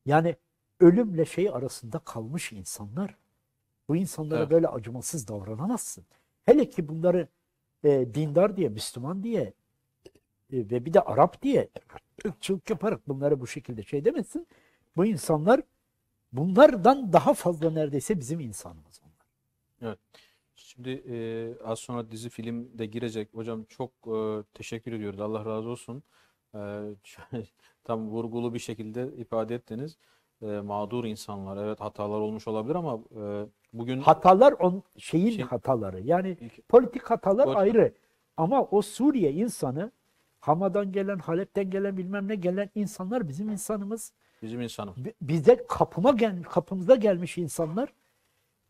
Yani ölümle şey arasında kalmış insanlar. Bu insanlara Evet. böyle acımasız davranamazsın. Hele ki bunları dindar diye, Müslüman diye ve bir de Arap diye ırkçılık yaparak bunları bu şekilde şey demesin. Bu insanlar bunlardan daha fazla neredeyse bizim insanımız onlar. Evet. Şimdi az sonra dizi film de girecek. Hocam çok teşekkür ediyoruz. Allah razı olsun. Tam vurgulu bir şekilde ifade ettiniz. Mağdur insanlar. Evet, hatalar olmuş olabilir ama bugün Hatalar hataları. Yani politik hatalar ayrı. Ama o Suriye insanı, Hama'dan gelen, Halep'ten gelen, bilmem ne gelen insanlar bizim insanımız. bizim insanımız. Bize kapımıza gelmiş insanlar.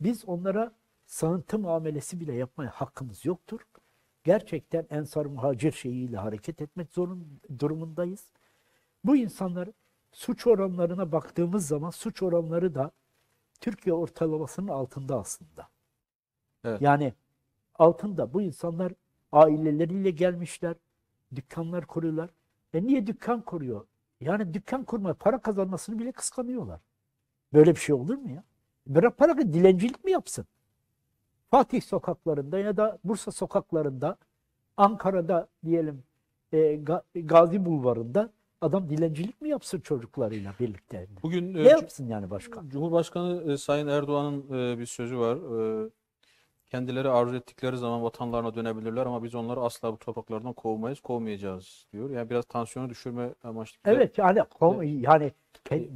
Biz onlara sığıntı muamelesi bile yapmaya hakkımız yoktur. Gerçekten Ensar Muhacir şeyiyle hareket etmek durumundayız. Bu insanlar suç oranlarına baktığımız zaman suç oranları da Türkiye ortalamasının altında aslında. Evet. Yani altında. Bu insanlar aileleriyle gelmişler. Dükkanlar kuruyorlar. Niye dükkan kuruyor? Yani dükkan kurma, para kazanmasını bile kıskanıyorlar. Böyle bir şey olur mu ya? Bırak para, dilencilik mi yapsın? Fatih sokaklarında ya da Bursa sokaklarında, Ankara'da diyelim Gazi Bulvarı'nda adam dilencilik mi yapsın çocuklarıyla birlikte? Bugün ne yapsın yani başka? Cumhurbaşkanı Sayın Erdoğan'ın bir sözü var. Kendileri arzu ettikleri zaman vatanlarına dönebilirler ama biz onları asla bu topraklardan kovmayız, kovmayacağız diyor. Yani biraz tansiyonu düşürme amaçlı. Evet, yani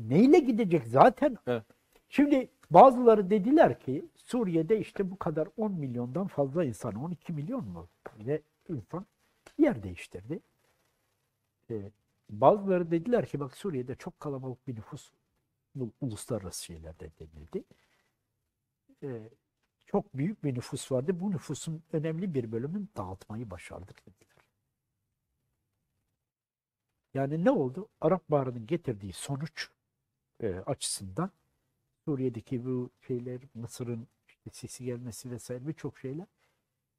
neyle gidecek zaten? Evet. Şimdi bazıları dediler ki Suriye'de işte bu kadar 10 milyondan fazla insan, 12 milyon mu ne insan yer değiştirdi. Bazıları dediler ki bak Suriye'de çok kalabalık bir nüfus, bu uluslararası şeylerde denildi. Çok büyük bir nüfus vardı. Bu nüfusun önemli bir bölümünü dağıtmayı başardık dediler. Yani ne oldu? Arap Baharı'nın getirdiği sonuç açısından Suriye'deki bu şeyler, Mısır'ın işte Sisi gelmesi vesaire birçok şeyler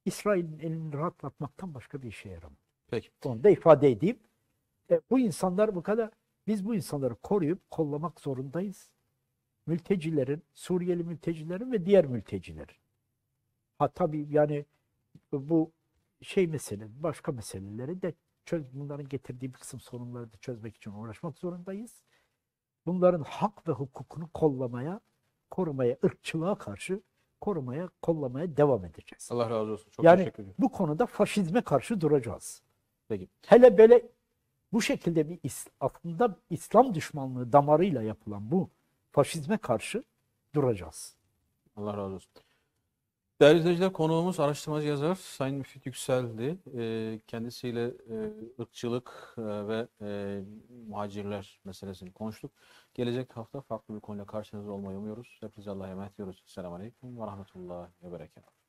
İsrail'in elini rahatlatmaktan başka bir işe yaramıyor. Peki. Onu da ifade edeyim. Bu insanlar bu kadar, biz bu insanları koruyup kollamak zorundayız. Mültecilerin, Suriyeli mültecilerin ve diğer mültecilerin. Tabii yani bu başka meseleleri de bunların getirdiği bir kısım sorunları da çözmek için uğraşmak zorundayız. Bunların hak ve hukukunu korumaya, ırkçılığa karşı kollamaya devam edeceğiz. Allah razı olsun. Çok yani teşekkür ederim. bu konuda faşizme karşı duracağız. Peki. Hele böyle Bu şekilde bir aslında İslam düşmanlığı damarıyla yapılan bu faşizme karşı duracağız. Allah razı olsun. Değerli izleyiciler, konuğumuz araştırmacı yazar Sayın Müfit Yüksel'di. Kendisiyle ırkçılık ve muhacirler meselesini konuştuk. Gelecek hafta farklı bir konuyla karşınızda olmayı umuyoruz. Hepinize Allah'a emanet ediyoruz. Selamun Aleyküm ve Rahmetullahi ve Berekatuhu.